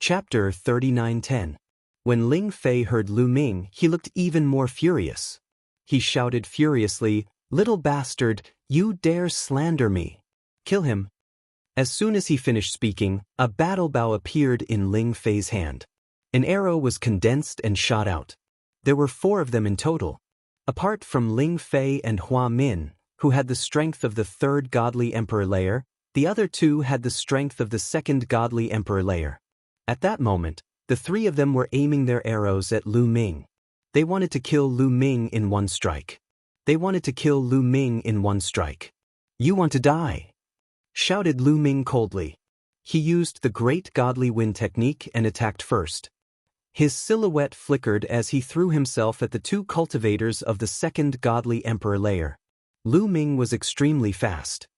Chapter 39:10. When Ling Fei heard Lu Ming, he looked even more furious. He shouted furiously, "Little bastard, you dare slander me! Kill him!" As soon as he finished speaking, a battle bow appeared in Ling Fei's hand. An arrow was condensed and shot out. There were 4 of them in total. Apart from Ling Fei and Hua Min, who had the strength of the 3rd godly emperor layer, the other 2 had the strength of the 2nd godly emperor layer. At that moment, the 3 of them were aiming their arrows at Lu Ming. They wanted to kill Lu Ming in one strike. They wanted to kill Lu Ming in one strike. "You want to die?" shouted Lu Ming coldly. He used the Great Godly Wind technique and attacked first. His silhouette flickered as he threw himself at the 2 cultivators of the 2nd godly emperor layer. Lu Ming was extremely fast.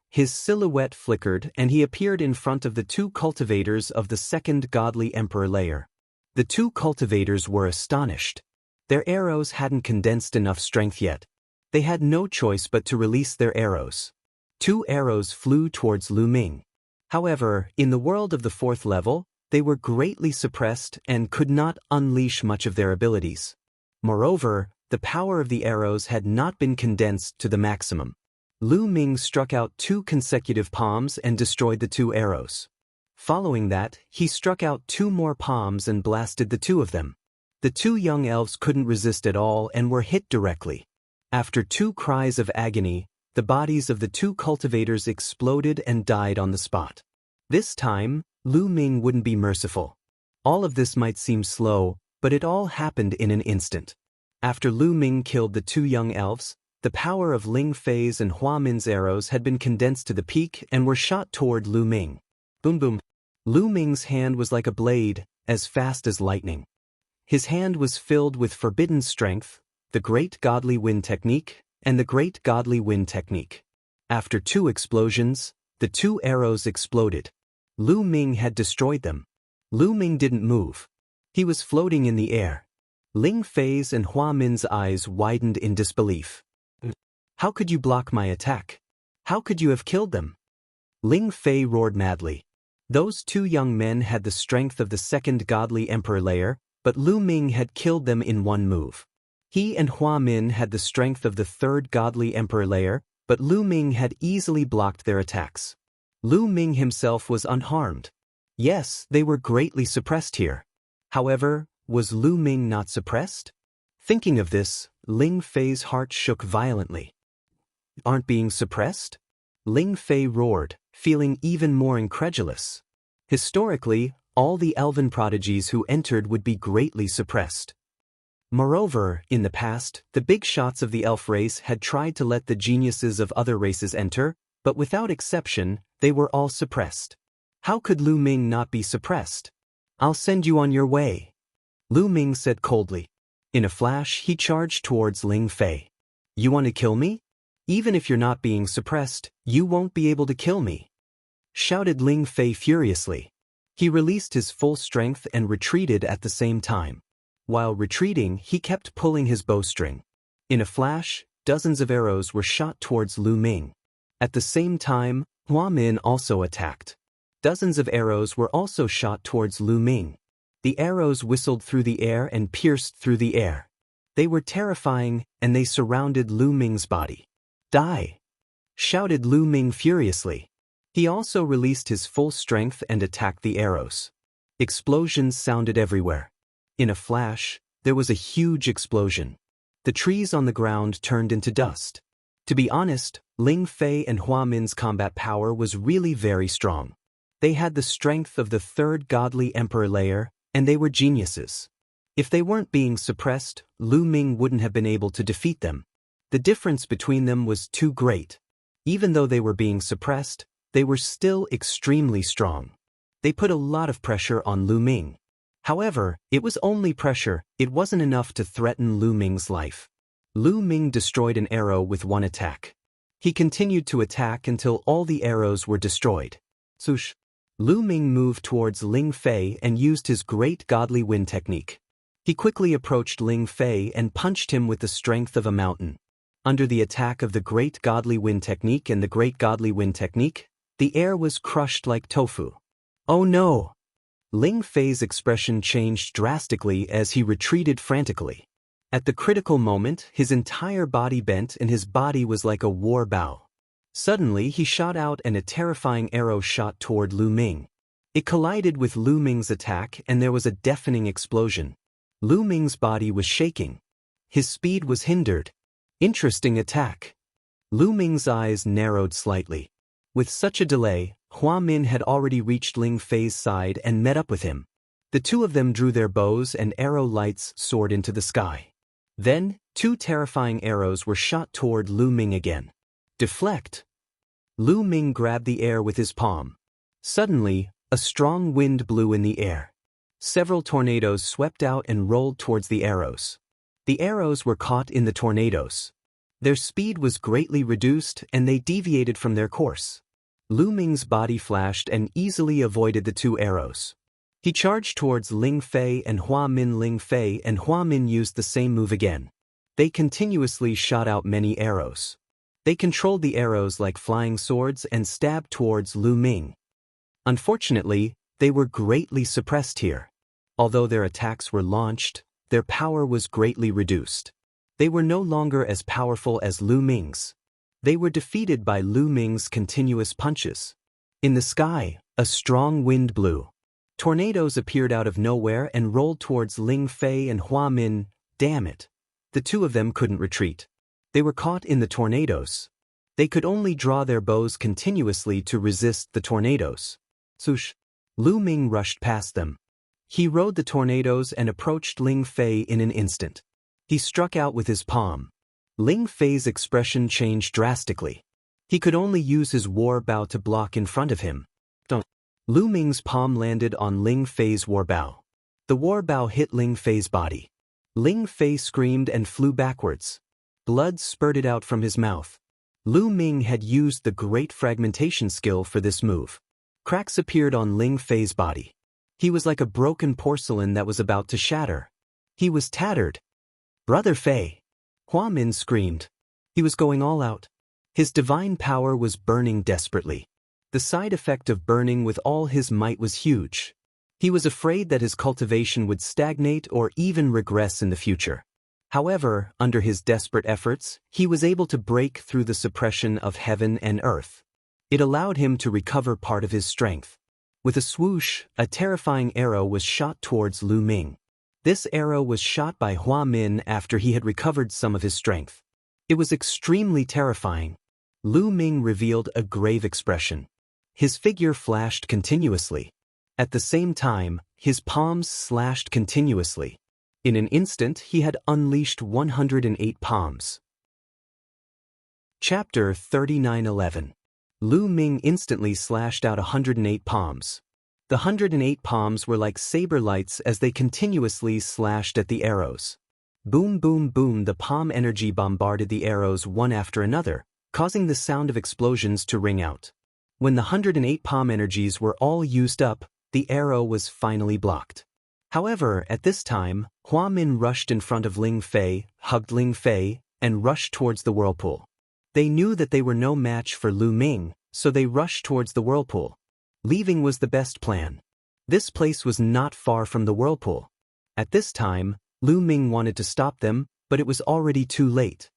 His silhouette flickered and he appeared in front of the 2 cultivators of the 2nd godly emperor layer. The 2 cultivators were astonished. Their arrows hadn't condensed enough strength yet. They had no choice but to release their arrows. 2 arrows flew towards Lu Ming. However, in the world of the 4th level, they were greatly suppressed and could not unleash much of their abilities. Moreover, the power of the arrows had not been condensed to the maximum. Lu Ming struck out 2 consecutive palms and destroyed the 2 arrows. Following that, he struck out 2 more palms and blasted the 2 of them. The 2 young elves couldn't resist at all and were hit directly. After 2 cries of agony, the bodies of the 2 cultivators exploded and died on the spot. This time, Lu Ming wouldn't be merciful. All of this might seem slow, but it all happened in an instant. After Lu Ming killed the 2 young elves, the power of Ling Fei's and Hua Min's arrows had been condensed to the peak and were shot toward Lu Ming. Boom boom. Lu Ming's hand was like a blade, as fast as lightning. His hand was filled with forbidden strength, the Great Godly Wind technique, and the Great Godly Wind technique. After 2 explosions, the 2 arrows exploded. Lu Ming had destroyed them. Lu Ming didn't move. He was floating in the air. Ling Fei's and Hua Min's eyes widened in disbelief. "How could you block my attack? How could you have killed them?" Ling Fei roared madly. Those 2 young men had the strength of the 2nd godly emperor layer, but Lu Ming had killed them in one move. He and Hua Min had the strength of the 3rd godly emperor layer, but Lu Ming had easily blocked their attacks. Lu Ming himself was unharmed. Yes, they were greatly suppressed here. However, was Lu Ming not suppressed? Thinking of this, Ling Fei's heart shook violently. "Aren't being suppressed?" Ling Fei roared, feeling even more incredulous. Historically, all the elven prodigies who entered would be greatly suppressed. Moreover, in the past, the big shots of the elf race had tried to let the geniuses of other races enter, but without exception, they were all suppressed. How could Lu Ming not be suppressed? "I'll send you on your way," Lu Ming said coldly. In a flash, he charged towards Ling Fei. "You want to kill me? Even if you're not being suppressed, you won't be able to kill me," shouted Ling Fei furiously. He released his full strength and retreated at the same time. While retreating, he kept pulling his bowstring. In a flash, dozens of arrows were shot towards Lu Ming. At the same time, Hua Min also attacked. Dozens of arrows were also shot towards Lu Ming. The arrows whistled through the air and pierced through the air. They were terrifying, and they surrounded Lu Ming's body. "Die!" shouted Lu Ming furiously. He also released his full strength and attacked the arrows. Explosions sounded everywhere. In a flash, there was a huge explosion. The trees on the ground turned into dust. To be honest, Ling Fei and Hua Min's combat power was really very strong. They had the strength of the 3rd godly emperor layer, and they were geniuses. If they weren't being suppressed, Lu Ming wouldn't have been able to defeat them. The difference between them was too great. Even though they were being suppressed, they were still extremely strong. They put a lot of pressure on Lu Ming. However, it was only pressure, it wasn't enough to threaten Lu Ming's life. Lu Ming destroyed an arrow with one attack. He continued to attack until all the arrows were destroyed. Swoosh! Lu Ming moved towards Ling Fei and used his Great Godly Wind technique. He quickly approached Ling Fei and punched him with the strength of a mountain. Under the attack of the Great Godly Wind technique and the Great Godly Wind technique, the air was crushed like tofu. "Oh no!" Ling Fei's expression changed drastically as he retreated frantically. At the critical moment, his entire body bent and his body was like a war bow. Suddenly he shot out and a terrifying arrow shot toward Lu Ming. It collided with Lu Ming's attack and there was a deafening explosion. Lu Ming's body was shaking. His speed was hindered. Interesting attack. Lu Ming's eyes narrowed slightly. With such a delay, Hua Min had already reached Ling Fei's side and met up with him. The two of them drew their bows and arrow lights soared into the sky. Then, two terrifying arrows were shot toward Lu Ming again. Deflect! Lu Ming grabbed the air with his palm. Suddenly, a strong wind blew in the air. Several tornadoes swept out and rolled towards the arrows. The arrows were caught in the tornadoes. Their speed was greatly reduced and they deviated from their course. Lu Ming's body flashed and easily avoided the two arrows. He charged towards Ling Fei and Hua Min. Ling Fei and Hua Min used the same move again. They continuously shot out many arrows. They controlled the arrows like flying swords and stabbed towards Lu Ming. Unfortunately, they were greatly suppressed here. Although their attacks were launched, their power was greatly reduced. They were no longer as powerful as Lu Ming's. They were defeated by Lu Ming's continuous punches. In the sky, a strong wind blew. Tornadoes appeared out of nowhere and rolled towards Ling Fei and Hua Min. Damn it. The two of them couldn't retreat. They were caught in the tornadoes. They could only draw their bows continuously to resist the tornadoes. Swoosh! Lu Ming rushed past them. He rode the tornadoes and approached Ling Fei in an instant. He struck out with his palm. Ling Fei's expression changed drastically. He could only use his war bow to block in front of him. Lu Ming's palm landed on Ling Fei's war bow. The war bow hit Ling Fei's body. Ling Fei screamed and flew backwards. Blood spurted out from his mouth. Lu Ming had used the great fragmentation skill for this move. Cracks appeared on Ling Fei's body. He was like a broken porcelain that was about to shatter. He was tattered. Brother Fei! Hua Min screamed. He was going all out. His divine power was burning desperately. The side effect of burning with all his might was huge. He was afraid that his cultivation would stagnate or even regress in the future. However, under his desperate efforts, he was able to break through the suppression of heaven and earth. It allowed him to recover part of his strength. With a swoosh, a terrifying arrow was shot towards Lu Ming. This arrow was shot by Hua Min after he had recovered some of his strength. It was extremely terrifying. Lu Ming revealed a grave expression. His figure flashed continuously. At the same time, his palms slashed continuously. In an instant, he had unleashed 108 palms. Chapter 39:11. Lu Ming instantly slashed out 108 palms. The 108 palms were like saber lights as they continuously slashed at the arrows. Boom, boom, boom, the palm energy bombarded the arrows one after another, causing the sound of explosions to ring out. When the 108 palm energies were all used up, the arrow was finally blocked. However, at this time, Hua Min rushed in front of Ling Fei, hugged Ling Fei, and rushed towards the whirlpool. They knew that they were no match for Lu Ming, so they rushed towards the whirlpool. Leaving was the best plan. This place was not far from the whirlpool. At this time, Lu Ming wanted to stop them, but it was already too late.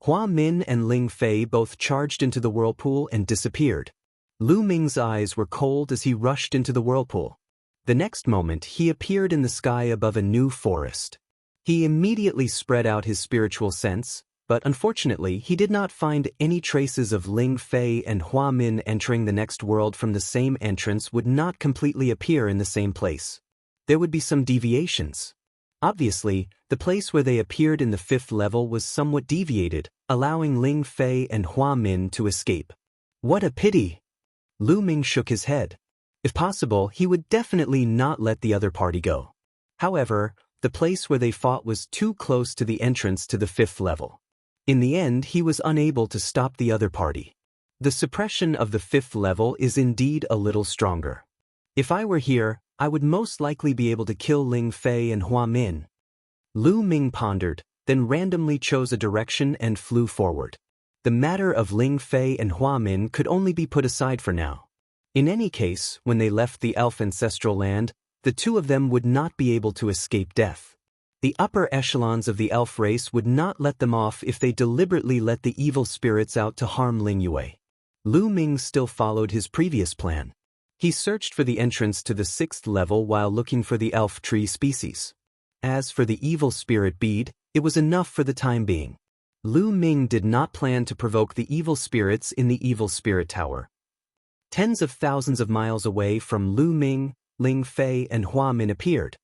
Hua Min and Ling Fei both charged into the whirlpool and disappeared. Lu Ming's eyes were cold as he rushed into the whirlpool. The next moment, he appeared in the sky above a new forest. He immediately spread out his spiritual sense, but unfortunately, he did not find any traces of Ling Fei, and Hua Min entering the next world from the same entrance would not completely appear in the same place. There would be some deviations. Obviously, the place where they appeared in the 5th level was somewhat deviated, allowing Ling Fei and Hua Min to escape. What a pity! Lu Ming shook his head. If possible, he would definitely not let the other party go. However, the place where they fought was too close to the entrance to the 5th level. In the end, he was unable to stop the other party. The suppression of the 5th level is indeed a little stronger. If I were here, I would most likely be able to kill Ling Fei and Hua Min. Lu Ming pondered, then randomly chose a direction and flew forward. The matter of Ling Fei and Hua Min could only be put aside for now. In any case, when they left the elf ancestral land, the two of them would not be able to escape death. The upper echelons of the elf race would not let them off if they deliberately let the evil spirits out to harm Ling Yue. Lu Ming still followed his previous plan. He searched for the entrance to the 6th level while looking for the elf tree species. As for the evil spirit bead, it was enough for the time being. Lu Ming did not plan to provoke the evil spirits in the evil spirit tower. Tens of thousands of miles away from Lu Ming, Ling Fei and Hua Min appeared.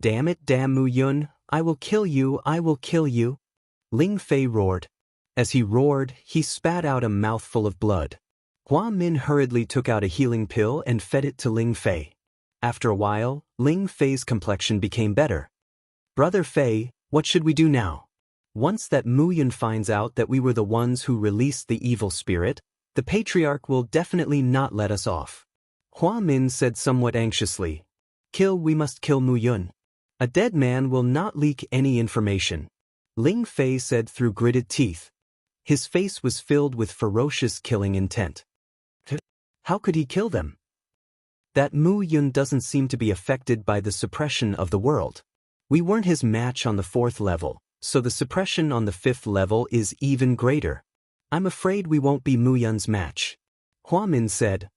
"Damn it, damn Mu Yun, I will kill you, I will kill you," Ling Fei roared. As he roared, he spat out a mouthful of blood. Hua Min hurriedly took out a healing pill and fed it to Ling Fei. After a while, Ling Fei's complexion became better. "Brother Fei, what should we do now? Once that Mu Yun finds out that we were the ones who released the evil spirit, the patriarch will definitely not let us off." Hua Min said somewhat anxiously. We must kill Mu Yun. A dead man will not leak any information," Ling Fei said through gritted teeth. His face was filled with ferocious killing intent. How could he kill them? That Mu Yun doesn't seem to be affected by the suppression of the world. We weren't his match on the 4th level, so the suppression on the 5th level is even greater. I'm afraid we won't be Mu Yun's match, Hua Min said.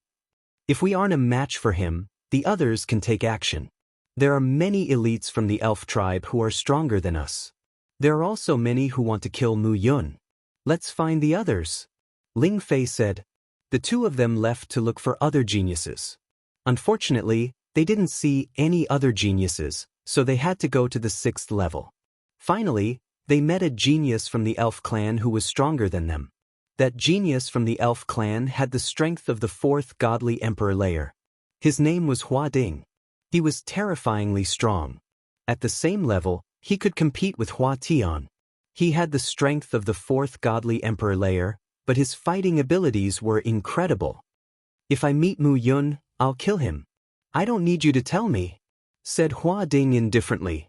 If we aren't a match for him, the others can take action. There are many elites from the elf tribe who are stronger than us. There are also many who want to kill Mu Yun. Let's find the others, Ling Fei said. The two of them left to look for other geniuses. Unfortunately, they didn't see any other geniuses, so they had to go to the 6th level. Finally, they met a genius from the elf clan who was stronger than them. That genius from the elf clan had the strength of the 4th godly emperor layer. His name was Hua Ding. He was terrifyingly strong. At the same level, he could compete with Hua Tian. He had the strength of the 4th godly emperor layer, but his fighting abilities were incredible. "If I meet Mu Yun, I'll kill him." "I don't need you to tell me," said Hua Ding indifferently.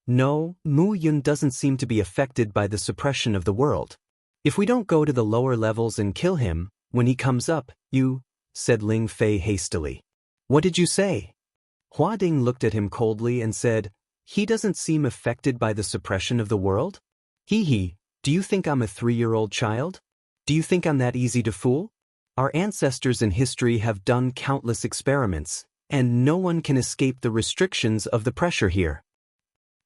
"No, Mu Yun doesn't seem to be affected by the suppression of the world. If we don't go to the lower levels and kill him, when he comes up, said Ling Fei hastily. "What did you say?" Hua Ding looked at him coldly and said, "He doesn't seem affected by the suppression of the world? Hee, do you think I'm a 3-year-old child? Do you think I'm that easy to fool? Our ancestors in history have done countless experiments, and no one can escape the restrictions of the pressure here."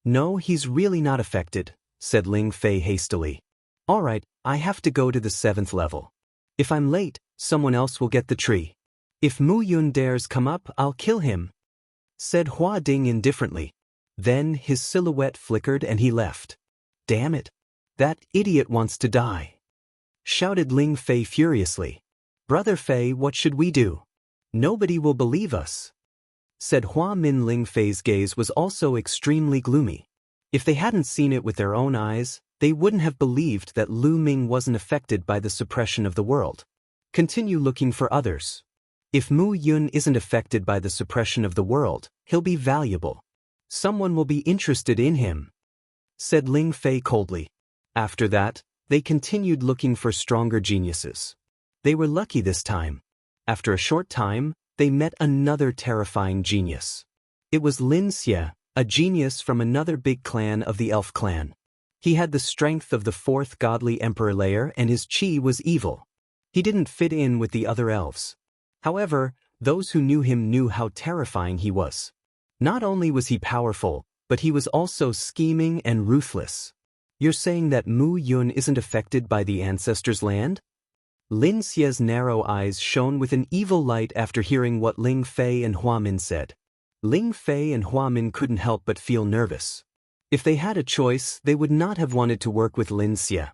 "No, he's really not affected," said Ling Fei hastily. "All right, I have to go to the 7th level. If I'm late, someone else will get the tree. If Mu Yun dares come up, I'll kill him," said Hua Ding indifferently. Then his silhouette flickered and he left. "Damn it! That idiot wants to die," shouted Ling Fei furiously. "Brother Fei, what should we do? Nobody will believe us," said Hua Min. Ling Fei's gaze was also extremely gloomy. If they hadn't seen it with their own eyes, they wouldn't have believed that Lu Ming wasn't affected by the suppression of the world. "Continue looking for others. If Mu Yun isn't affected by the suppression of the world, he'll be valuable. Someone will be interested in him," said Ling Fei coldly. After that, they continued looking for stronger geniuses. They were lucky this time. After a short time, they met another terrifying genius. It was Lin Xie, a genius from another big clan of the elf clan. He had the strength of the 4th godly emperor layer and his chi was evil. He didn't fit in with the other elves. However, those who knew him knew how terrifying he was. Not only was he powerful, but he was also scheming and ruthless. "You're saying that Mu Yun isn't affected by the ancestors' land?" Lin Xie's narrow eyes shone with an evil light after hearing what Ling Fei and Hua Min said. Ling Fei and Hua Min couldn't help but feel nervous. If they had a choice, they would not have wanted to work with Lin Xie.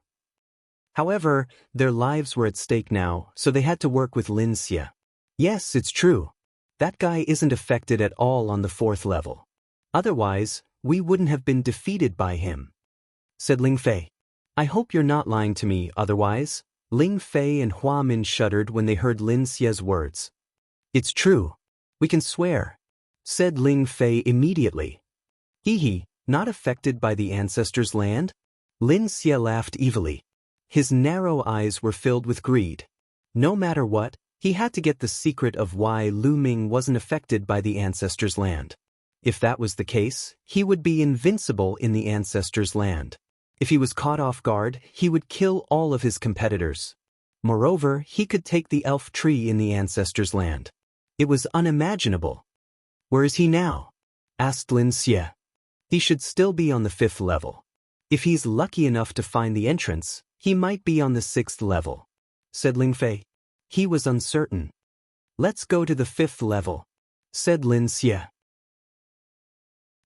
However, their lives were at stake now, so they had to work with Lin Xie. "Yes, it's true. That guy isn't affected at all on the 4th level. Otherwise, we wouldn't have been defeated by him," said Ling Fei. "I hope you're not lying to me otherwise." Ling Fei and Hua Min shuddered when they heard Lin Xie's words. "It's true. We can swear," said Ling Fei immediately. "Hee, not affected by the ancestors' land?" Lin Xie laughed evilly. His narrow eyes were filled with greed. No matter what, he had to get the secret of why Lu Ming wasn't affected by the ancestors' land. If that was the case, he would be invincible in the ancestors' land. If he was caught off guard, he would kill all of his competitors. Moreover, he could take the elf tree in the ancestors' land. It was unimaginable. "Where is he now?" asked Lin Xie. "He should still be on the 5th level. If he's lucky enough to find the entrance, he might be on the 6th level," said Ling Fei. He was uncertain. "Let's go to the 5th level," said Lin Xie.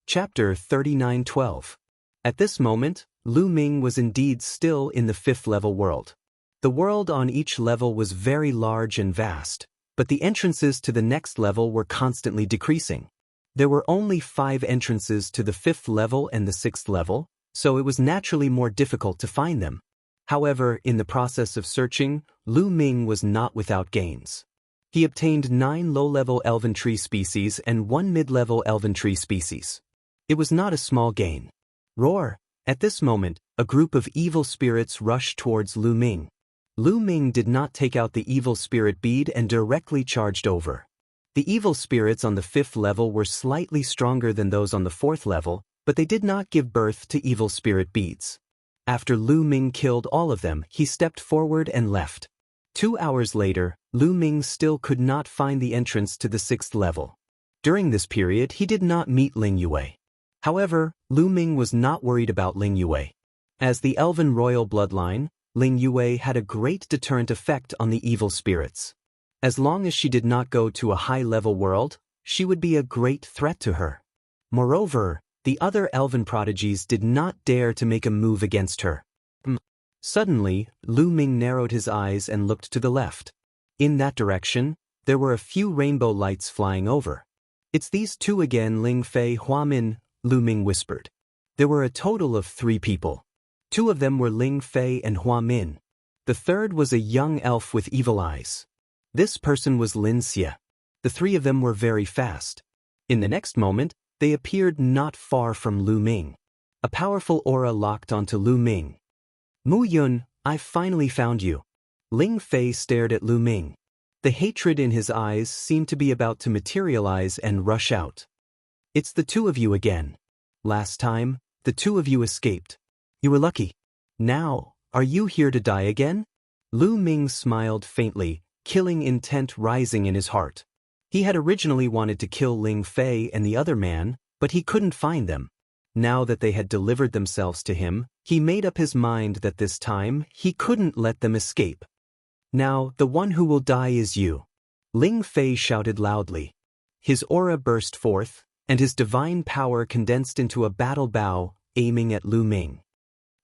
Chapter 39:12. At this moment, Lu Ming was indeed still in the 5th level world. The world on each level was very large and vast, but the entrances to the next level were constantly decreasing. There were only 5 entrances to the 5th level and the 6th level, so it was naturally more difficult to find them. However, in the process of searching, Lu Ming was not without gains. He obtained 9 low-level elven tree species and 1 mid-level elven tree species. It was not a small gain. Roar! At this moment, a group of evil spirits rushed towards Lu Ming. Lu Ming did not take out the evil spirit bead and directly charged over. The evil spirits on the 5th level were slightly stronger than those on the 4th level, but they did not give birth to evil spirit beads. After Lu Ming killed all of them, he stepped forward and left. 2 hours later, Lu Ming still could not find the entrance to the 6th level. During this period, he did not meet Ling Yue. However, Lu Ming was not worried about Ling Yue. As the elven royal bloodline, Ling Yue had a great deterrent effect on the evil spirits. As long as she did not go to a high-level world, she would be a great threat to her. Moreover, the other elven prodigies did not dare to make a move against her. Suddenly, Lu Ming narrowed his eyes and looked to the left. In that direction, there were a few rainbow lights flying over. "It's these two again, Ling Fei, Hua Min," Lu Ming whispered. There were a total of 3 people. 2 of them were Ling Fei and Hua Min. The third was a young elf with evil eyes. This person was Lin Xie. The 3 of them were very fast. In the next moment, they appeared not far from Lu Ming. A powerful aura locked onto Lu Ming. "Mu Yun, I've finally found you." Ling Fei stared at Lu Ming. The hatred in his eyes seemed to be about to materialize and rush out. "It's the 2 of you again. Last time, the 2 of you escaped. You were lucky. Now, are you here to die again?" Lu Ming smiled faintly, killing intent rising in his heart. He had originally wanted to kill Ling Fei and the other man, but he couldn't find them. Now that they had delivered themselves to him, he made up his mind that this time he couldn't let them escape. "Now, the one who will die is you," Ling Fei shouted loudly. His aura burst forth, and his divine power condensed into a battle bow, aiming at Lu Ming.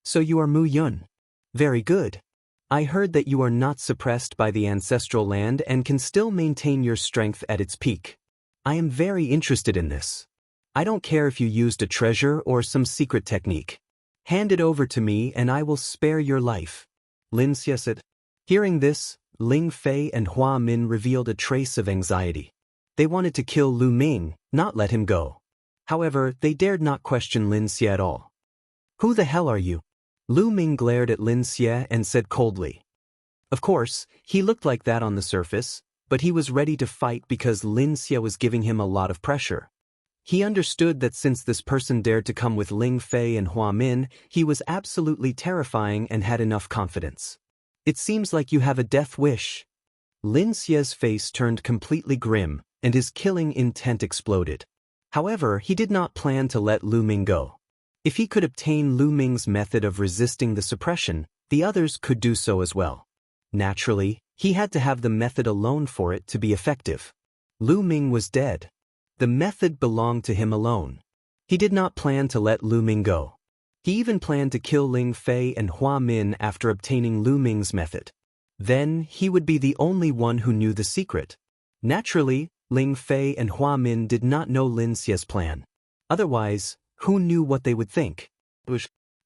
"So you are Mu Yun. Very good. I heard that you are not suppressed by the ancestral land and can still maintain your strength at its peak. I am very interested in this. I don't care if you used a treasure or some secret technique. Hand it over to me and I will spare your life," Lin Xie said. Hearing this, Ling Fei and Hua Min revealed a trace of anxiety. They wanted to kill Lu Ming, not let him go. However, they dared not question Lin Xie at all. "Who the hell are you?" Lu Ming glared at Lin Xie and said coldly. Of course, he looked like that on the surface, but he was ready to fight because Lin Xie was giving him a lot of pressure. He understood that since this person dared to come with Ling Fei and Hua Min, he was absolutely terrifying and had enough confidence. "It seems like you have a death wish." Lin Xie's face turned completely grim, and his killing intent exploded. However, he did not plan to let Lu Ming go. If he could obtain Lu Ming's method of resisting the suppression, the others could do so as well. Naturally, he had to have the method alone for it to be effective. Lu Ming was dead. The method belonged to him alone. He did not plan to let Lu Ming go. He even planned to kill Ling Fei and Hua Min after obtaining Lu Ming's method. Then, he would be the only one who knew the secret. Naturally, Ling Fei and Hua Min did not know Lin Xie's plan. Otherwise, who knew what they would think?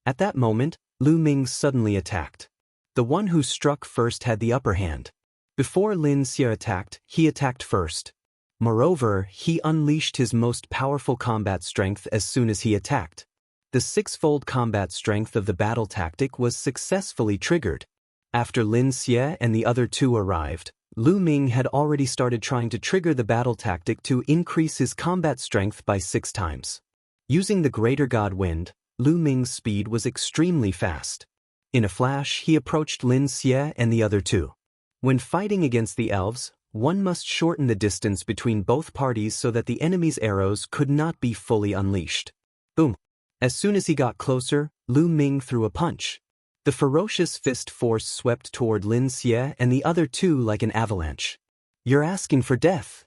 At that moment, Lu Ming suddenly attacked. The one who struck first had the upper hand. Before Lin Xie attacked, he attacked first. Moreover, he unleashed his most powerful combat strength as soon as he attacked. The 6-fold combat strength of the battle tactic was successfully triggered. After Lin Xie and the other 2 arrived, Lu Ming had already started trying to trigger the battle tactic to increase his combat strength by 6 times. Using the Greater God Wind, Lu Ming's speed was extremely fast. In a flash, he approached Lin Xie and the other two. When fighting against the elves, one must shorten the distance between both parties so that the enemy's arrows could not be fully unleashed. Boom! As soon as he got closer, Lu Ming threw a punch. The ferocious fist force swept toward Lin Xie and the other two like an avalanche. "You're asking for death."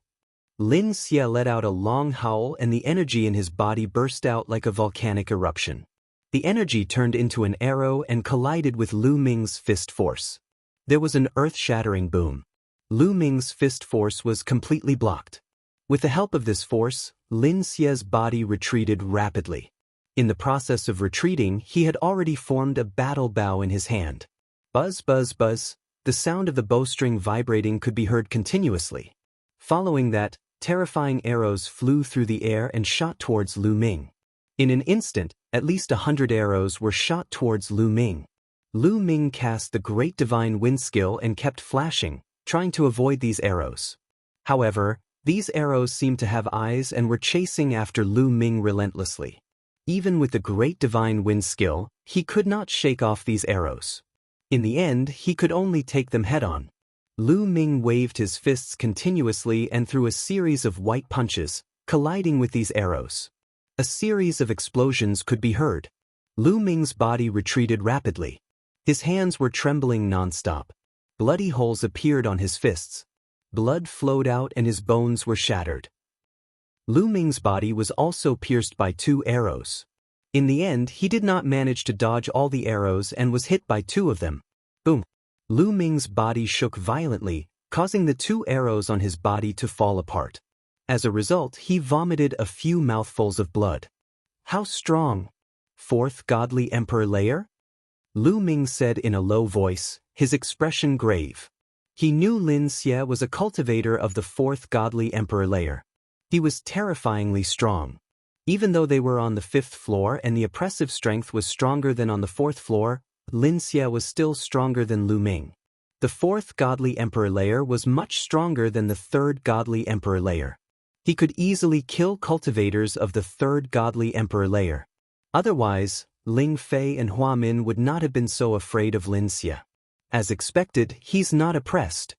Lin Xie let out a long howl and the energy in his body burst out like a volcanic eruption. The energy turned into an arrow and collided with Lu Ming's fist force. There was an earth-shattering boom. Lu Ming's fist force was completely blocked. With the help of this force, Lin Xie's body retreated rapidly. In the process of retreating, he had already formed a battle bow in his hand. Buzz, buzz, buzz, the sound of the bowstring vibrating could be heard continuously. Following that, terrifying arrows flew through the air and shot towards Lu Ming. In an instant, at least 100 arrows were shot towards Lu Ming. Lu Ming cast the Great Divine Wind skill and kept flashing, trying to avoid these arrows. However, these arrows seemed to have eyes and were chasing after Lu Ming relentlessly. Even with the Great Divine Wind skill, he could not shake off these arrows. In the end, he could only take them head-on. Lu Ming waved his fists continuously and threw a series of white punches, colliding with these arrows. A series of explosions could be heard. Lu Ming's body retreated rapidly. His hands were trembling non-stop. Bloody holes appeared on his fists. Blood flowed out and his bones were shattered. Lu Ming's body was also pierced by 2 arrows. In the end, he did not manage to dodge all the arrows and was hit by 2 of them. Boom! Lu Ming's body shook violently, causing the 2 arrows on his body to fall apart. As a result, he vomited a few mouthfuls of blood. "How strong? 4th Godly Emperor Layer?" Lu Ming said in a low voice, his expression grave. He knew Lin Xie was a cultivator of the 4th Godly Emperor Layer. He was terrifyingly strong. Even though they were on the 5th floor and the oppressive strength was stronger than on the 4th floor, Lin Xie was still stronger than Lu Ming. The 4th Godly Emperor Layer was much stronger than the 3rd Godly Emperor Layer. He could easily kill cultivators of the 3rd Godly Emperor Layer. Otherwise, Ling Fei and Hua Min would not have been so afraid of Lin Xie. As expected, he's not oppressed.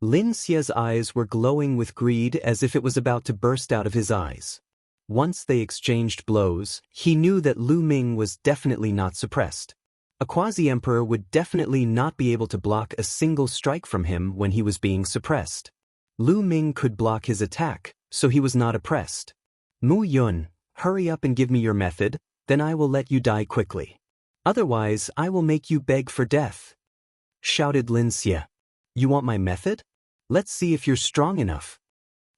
Lin Xie's eyes were glowing with greed as if it was about to burst out of his eyes. Once they exchanged blows, he knew that Lu Ming was definitely not suppressed. A quasi-emperor would definitely not be able to block a single strike from him when he was being suppressed. Lu Ming could block his attack, so he was not oppressed. "Mu Yun, hurry up and give me your method, then I will let you die quickly. Otherwise, I will make you beg for death," shouted Lin Xie. "You want my method? Let's see if you're strong enough."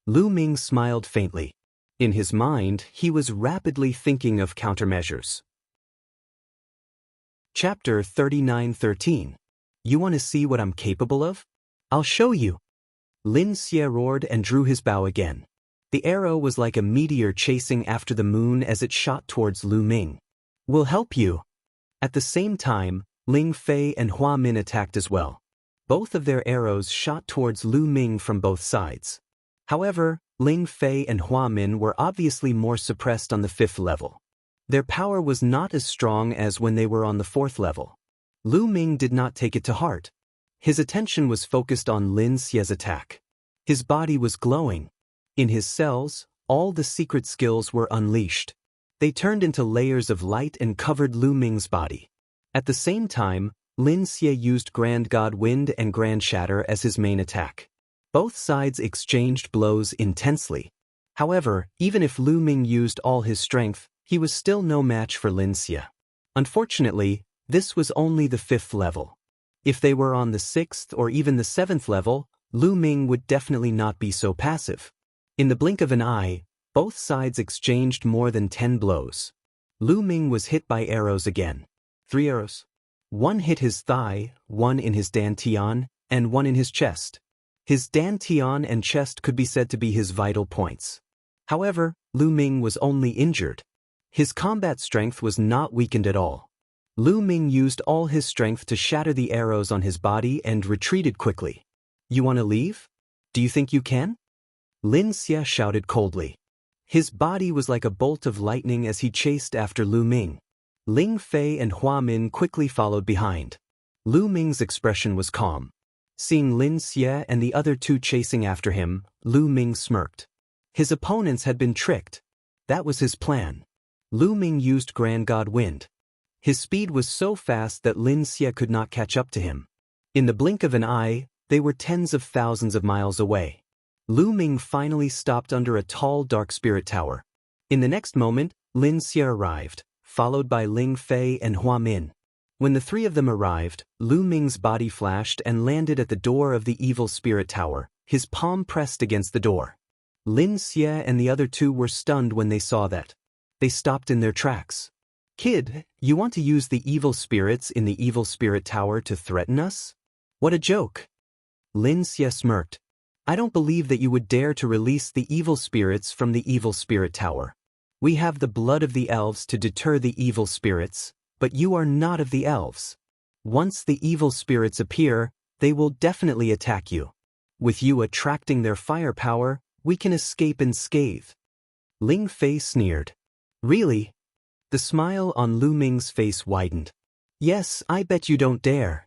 Lu Ming smiled faintly. In his mind, he was rapidly thinking of countermeasures. Chapter 39:13. You want to see what I'm capable of? I'll show you. Lin Xie roared and drew his bow again. The arrow was like a meteor chasing after the moon as it shot towards Lu Ming. "We'll help you." At the same time, Ling Fei and Hua Min attacked as well. Both of their arrows shot towards Lu Ming from both sides. However, Ling Fei and Hua Min were obviously more suppressed on the 5th level. Their power was not as strong as when they were on the 4th level. Lu Ming did not take it to heart. His attention was focused on Lin Xie's attack. His body was glowing. In his cells, all the secret skills were unleashed. They turned into layers of light and covered Lu Ming's body. At the same time, Lin Xie used Grand God Wind and Grand Shatter as his main attack. Both sides exchanged blows intensely. However, even if Lu Ming used all his strength, he was still no match for Lin Xie. Unfortunately, this was only the 5th level. If they were on the 6th or even the 7th level, Lu Ming would definitely not be so passive. In the blink of an eye, both sides exchanged more than 10 blows. Lu Ming was hit by arrows again. 3 arrows. One hit his thigh, one in his dantian, and one in his chest. His dantian and chest could be said to be his vital points. However, Lu Ming was only injured. His combat strength was not weakened at all. Lu Ming used all his strength to shatter the arrows on his body and retreated quickly. You want to leave? Do you think you can? Lin Xie shouted coldly. His body was like a bolt of lightning as he chased after Lu Ming. Ling Fei and Hua Min quickly followed behind. Lu Ming's expression was calm. Seeing Lin Xie and the other two chasing after him, Lu Ming smirked. His opponents had been tricked. That was his plan. Lu Ming used Grand God Wind. His speed was so fast that Lin Xie could not catch up to him. In the blink of an eye, they were tens of thousands of miles away. Lu Ming finally stopped under a tall dark spirit tower. In the next moment, Lin Xie arrived, followed by Ling Fei and Hua Min. When the three of them arrived, Lu Ming's body flashed and landed at the door of the evil spirit tower, his palm pressed against the door. Lin Xie and the other two were stunned when they saw that. They stopped in their tracks. Kid, you want to use the evil spirits in the evil spirit tower to threaten us? What a joke. Lin Xie smirked. I don't believe that you would dare to release the evil spirits from the evil spirit tower. We have the blood of the elves to deter the evil spirits, but you are not of the elves. Once the evil spirits appear, they will definitely attack you. With you attracting their firepower, we can escape unscathed. Ling Fei sneered. Really? The smile on Lu Ming's face widened. Yes, I bet you don't dare.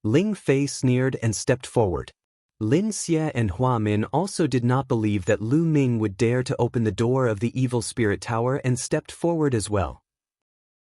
Ling Fei sneered and stepped forward. Lin Xie and Hua Min also did not believe that Lu Ming would dare to open the door of the evil spirit tower and stepped forward as well.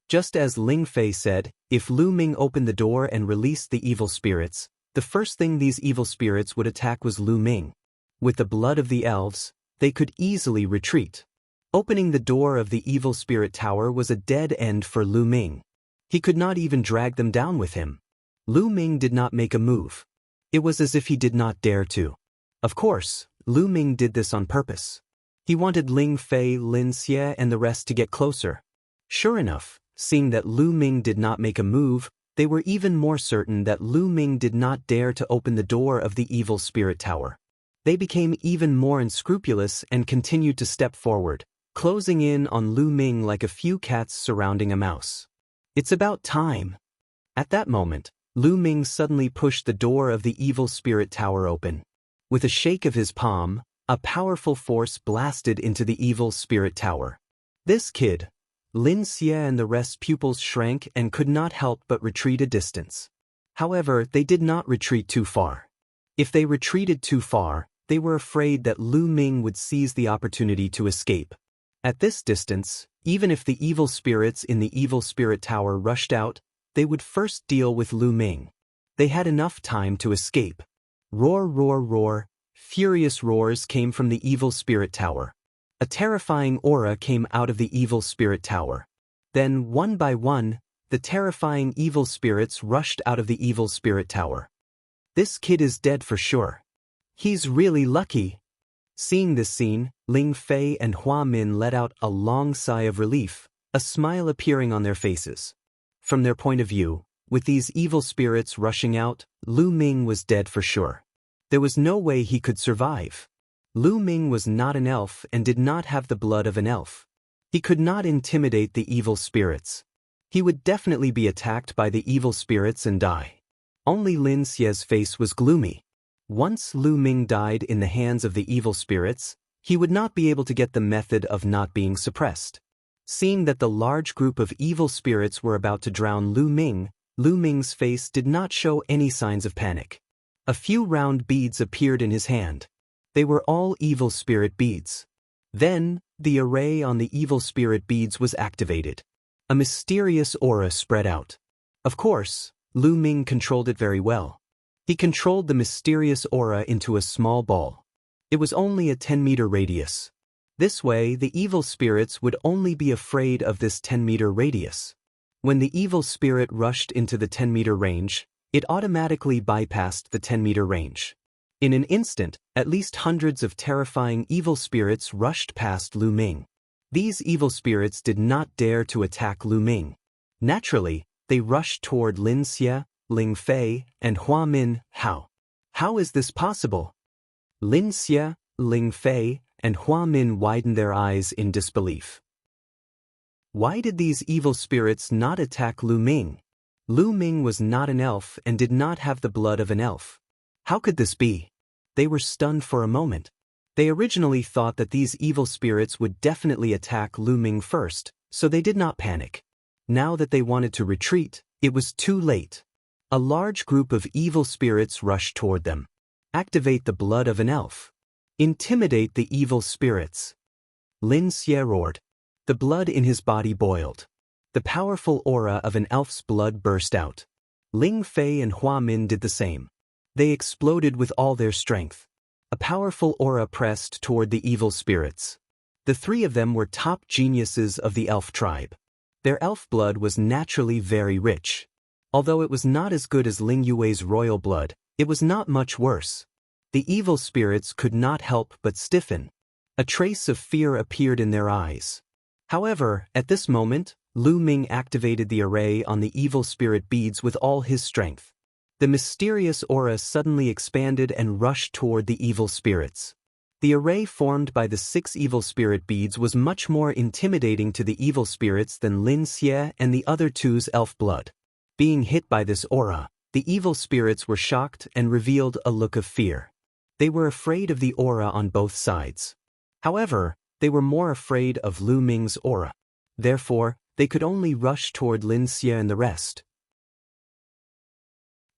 Just as Ling Fei said, if Lu Ming opened the door and released the evil spirits, the first thing these evil spirits would attack was Lu Ming. With the blood of the elves, they could easily retreat. Opening the door of the evil spirit tower was a dead end for Lu Ming. He could not even drag them down with him. Lu Ming did not make a move. It was as if he did not dare to. Of course, Lu Ming did this on purpose. He wanted Ling Fei, Lin Xie and the rest to get closer. Sure enough, seeing that Lu Ming did not make a move, they were even more certain that Lu Ming did not dare to open the door of the evil spirit tower. They became even more unscrupulous and continued to step forward, closing in on Lu Ming like a few cats surrounding a mouse. It's about time. At that moment, Lu Ming suddenly pushed the door of the evil spirit tower open. With a shake of his palm, a powerful force blasted into the evil spirit tower. This kid, Lin Xie and the rest pupils shrank and could not help but retreat a distance. However, they did not retreat too far. If they retreated too far, they were afraid that Lu Ming would seize the opportunity to escape. At this distance, even if the evil spirits in the evil spirit tower rushed out, they would first deal with Lu Ming. They had enough time to escape. Roar, roar, roar. Furious roars came from the evil spirit tower. A terrifying aura came out of the evil spirit tower. Then, one by one, the terrifying evil spirits rushed out of the evil spirit tower. This kid is dead for sure. He's really lucky. Seeing this scene, Ling Fei and Hua Min let out a long sigh of relief, a smile appearing on their faces. From their point of view, with these evil spirits rushing out, Lu Ming was dead for sure. There was no way he could survive. Lu Ming was not an elf and did not have the blood of an elf. He could not intimidate the evil spirits. He would definitely be attacked by the evil spirits and die. Only Lin Xie's face was gloomy. Once Lu Ming died in the hands of the evil spirits, he would not be able to get the method of not being suppressed. Seeing that the large group of evil spirits were about to drown Lu Ming's face did not show any signs of panic. A few round beads appeared in his hand. They were all evil spirit beads. Then, the array on the evil spirit beads was activated. A mysterious aura spread out. Of course, Lu Ming controlled it very well. He controlled the mysterious aura into a small ball. It was only a 10-meter radius. This way, the evil spirits would only be afraid of this 10-meter radius. When the evil spirit rushed into the 10-meter range, it automatically bypassed the 10-meter range. In an instant, at least hundreds of terrifying evil spirits rushed past Lu Ming. These evil spirits did not dare to attack Lu Ming. Naturally, they rushed toward Lin Xie, Ling Fei, and Hua Min. How is this possible? Lin Xie, Ling Fei, and Hua Min widened their eyes in disbelief. Why did these evil spirits not attack Lu Ming? Lu Ming was not an elf and did not have the blood of an elf. How could this be? They were stunned for a moment. They originally thought that these evil spirits would definitely attack Lu Ming first, so they did not panic. Now that they wanted to retreat, it was too late. A large group of evil spirits rushed toward them. Activate the blood of an elf. Intimidate the evil spirits. Lin Xie roared. The blood in his body boiled. The powerful aura of an elf's blood burst out. Ling Fei and Hua Min did the same. They exploded with all their strength. A powerful aura pressed toward the evil spirits. The three of them were top geniuses of the elf tribe. Their elf blood was naturally very rich. Although it was not as good as Ling Yue's royal blood, it was not much worse. The evil spirits could not help but stiffen. A trace of fear appeared in their eyes. However, at this moment, Lu Ming activated the array on the evil spirit beads with all his strength. The mysterious aura suddenly expanded and rushed toward the evil spirits. The array formed by the 6 evil spirit beads was much more intimidating to the evil spirits than Lin Xie and the other two's elf blood. Being hit by this aura, the evil spirits were shocked and revealed a look of fear. They were afraid of the aura on both sides. However, they were more afraid of Lu Ming's aura. Therefore, they could only rush toward Lin Xie and the rest.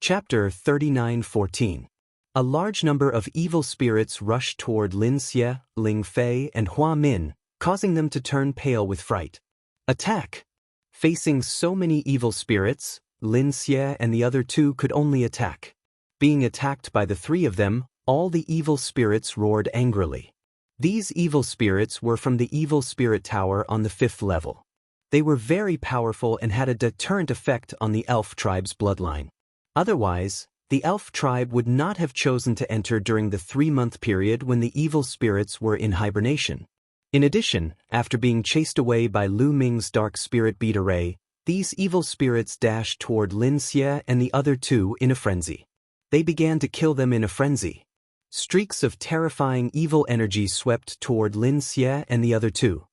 Chapter 39:14. A large number of evil spirits rushed toward Lin Xie, Ling Fei, and Hua Min, causing them to turn pale with fright. Attack! Facing so many evil spirits, Lin Xie and the other two could only attack. Being attacked by the three of them, all the evil spirits roared angrily. These evil spirits were from the evil spirit tower on the 5th level. They were very powerful and had a deterrent effect on the elf tribe's bloodline. Otherwise, the elf tribe would not have chosen to enter during the 3-month period when the evil spirits were in hibernation. In addition, after being chased away by Lu Ming's dark spirit bead array, these evil spirits dashed toward Lin Xie and the other two in a frenzy. They began to kill them in a frenzy. Streaks of terrifying evil energy swept toward Lin Xie and the other two.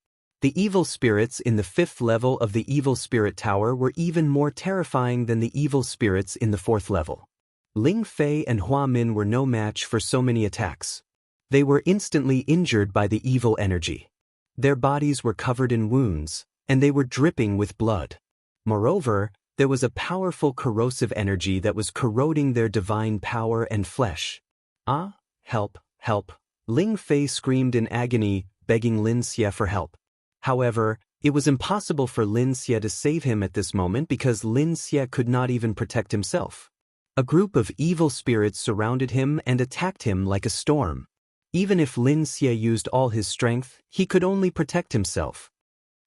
The evil spirits in the 5th level of the evil spirit tower were even more terrifying than the evil spirits in the 4th level. Ling Fei and Hua Min were no match for so many attacks. They were instantly injured by the evil energy. Their bodies were covered in wounds, and they were dripping with blood. Moreover, there was a powerful corrosive energy that was corroding their divine power and flesh. Ah, help, help! Ling Fei screamed in agony, begging Lin Xie for help. However, it was impossible for Lin Xie to save him at this moment because Lin Xie could not even protect himself. A group of evil spirits surrounded him and attacked him like a storm. Even if Lin Xie used all his strength, he could only protect himself.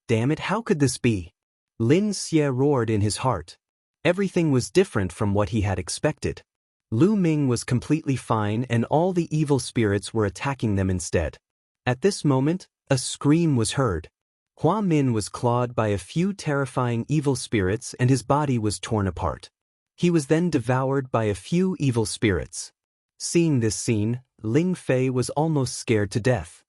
Damn it, how could this be? Lin Xie roared in his heart. Everything was different from what he had expected. Lu Ming was completely fine and all the evil spirits were attacking them instead. At this moment, a scream was heard. Hua Min was clawed by a few terrifying evil spirits and his body was torn apart. He was then devoured by a few evil spirits. Seeing this scene, Ling Fei was almost scared to death.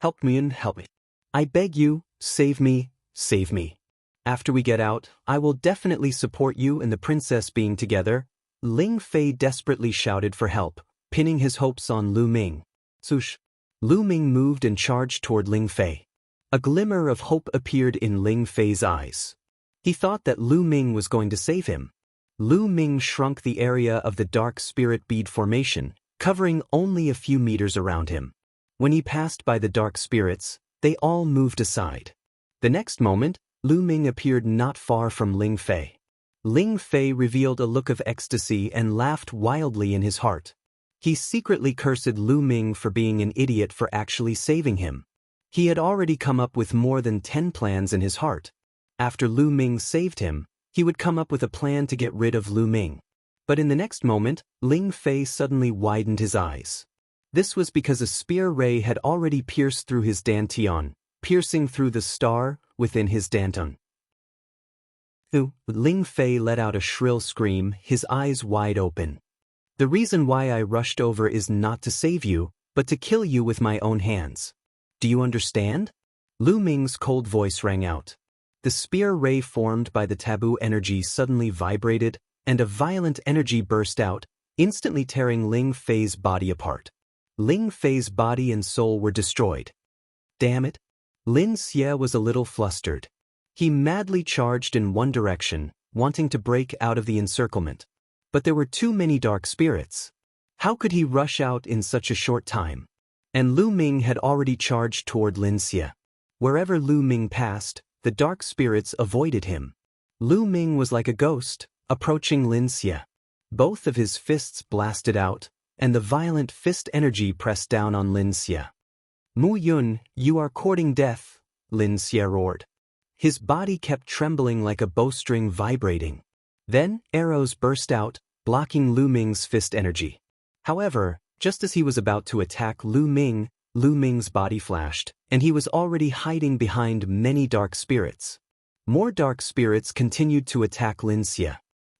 Help me and help me. I beg you, save me, save me. After we get out, I will definitely support you and the princess being together. Ling Fei desperately shouted for help, pinning his hopes on Lu Ming. Swoosh! Lu Ming moved and charged toward Ling Fei. A glimmer of hope appeared in Ling Fei's eyes. He thought that Lu Ming was going to save him. Lu Ming shrunk the area of the dark spirit bead formation, covering only a few meters around him. When he passed by the dark spirits, they all moved aside. The next moment, Lu Ming appeared not far from Ling Fei. Ling Fei revealed a look of ecstasy and laughed wildly in his heart. He secretly cursed Lu Ming for being an idiot for actually saving him. He had already come up with more than 10 plans in his heart. After Lu Ming saved him, he would come up with a plan to get rid of Lu Ming. But in the next moment, Ling Fei suddenly widened his eyes. This was because a spear ray had already pierced through his dantian, piercing through the star within his dantian. Ling Fei let out a shrill scream, his eyes wide open. The reason why I rushed over is not to save you, but to kill you with my own hands. Do you understand? Lu Ming's cold voice rang out. The spear ray formed by the taboo energy suddenly vibrated, and a violent energy burst out, instantly tearing Ling Fei's body apart. Ling Fei's body and soul were destroyed. Damn it! Lin Xie was a little flustered. He madly charged in one direction, wanting to break out of the encirclement. But there were too many dark spirits. How could he rush out in such a short time? And Lu Ming had already charged toward Lin Xie. Wherever Lu Ming passed, the dark spirits avoided him. Lu Ming was like a ghost, approaching Lin Xie. Both of his fists blasted out, and the violent fist energy pressed down on Lin Xie. Mu Yun, you are courting death, Lin Xie roared. His body kept trembling like a bowstring vibrating. Then, arrows burst out, blocking Lu Ming's fist energy. However, just as he was about to attack Lu Ming's body flashed, and he was already hiding behind many dark spirits. More dark spirits continued to attack Lin Xie.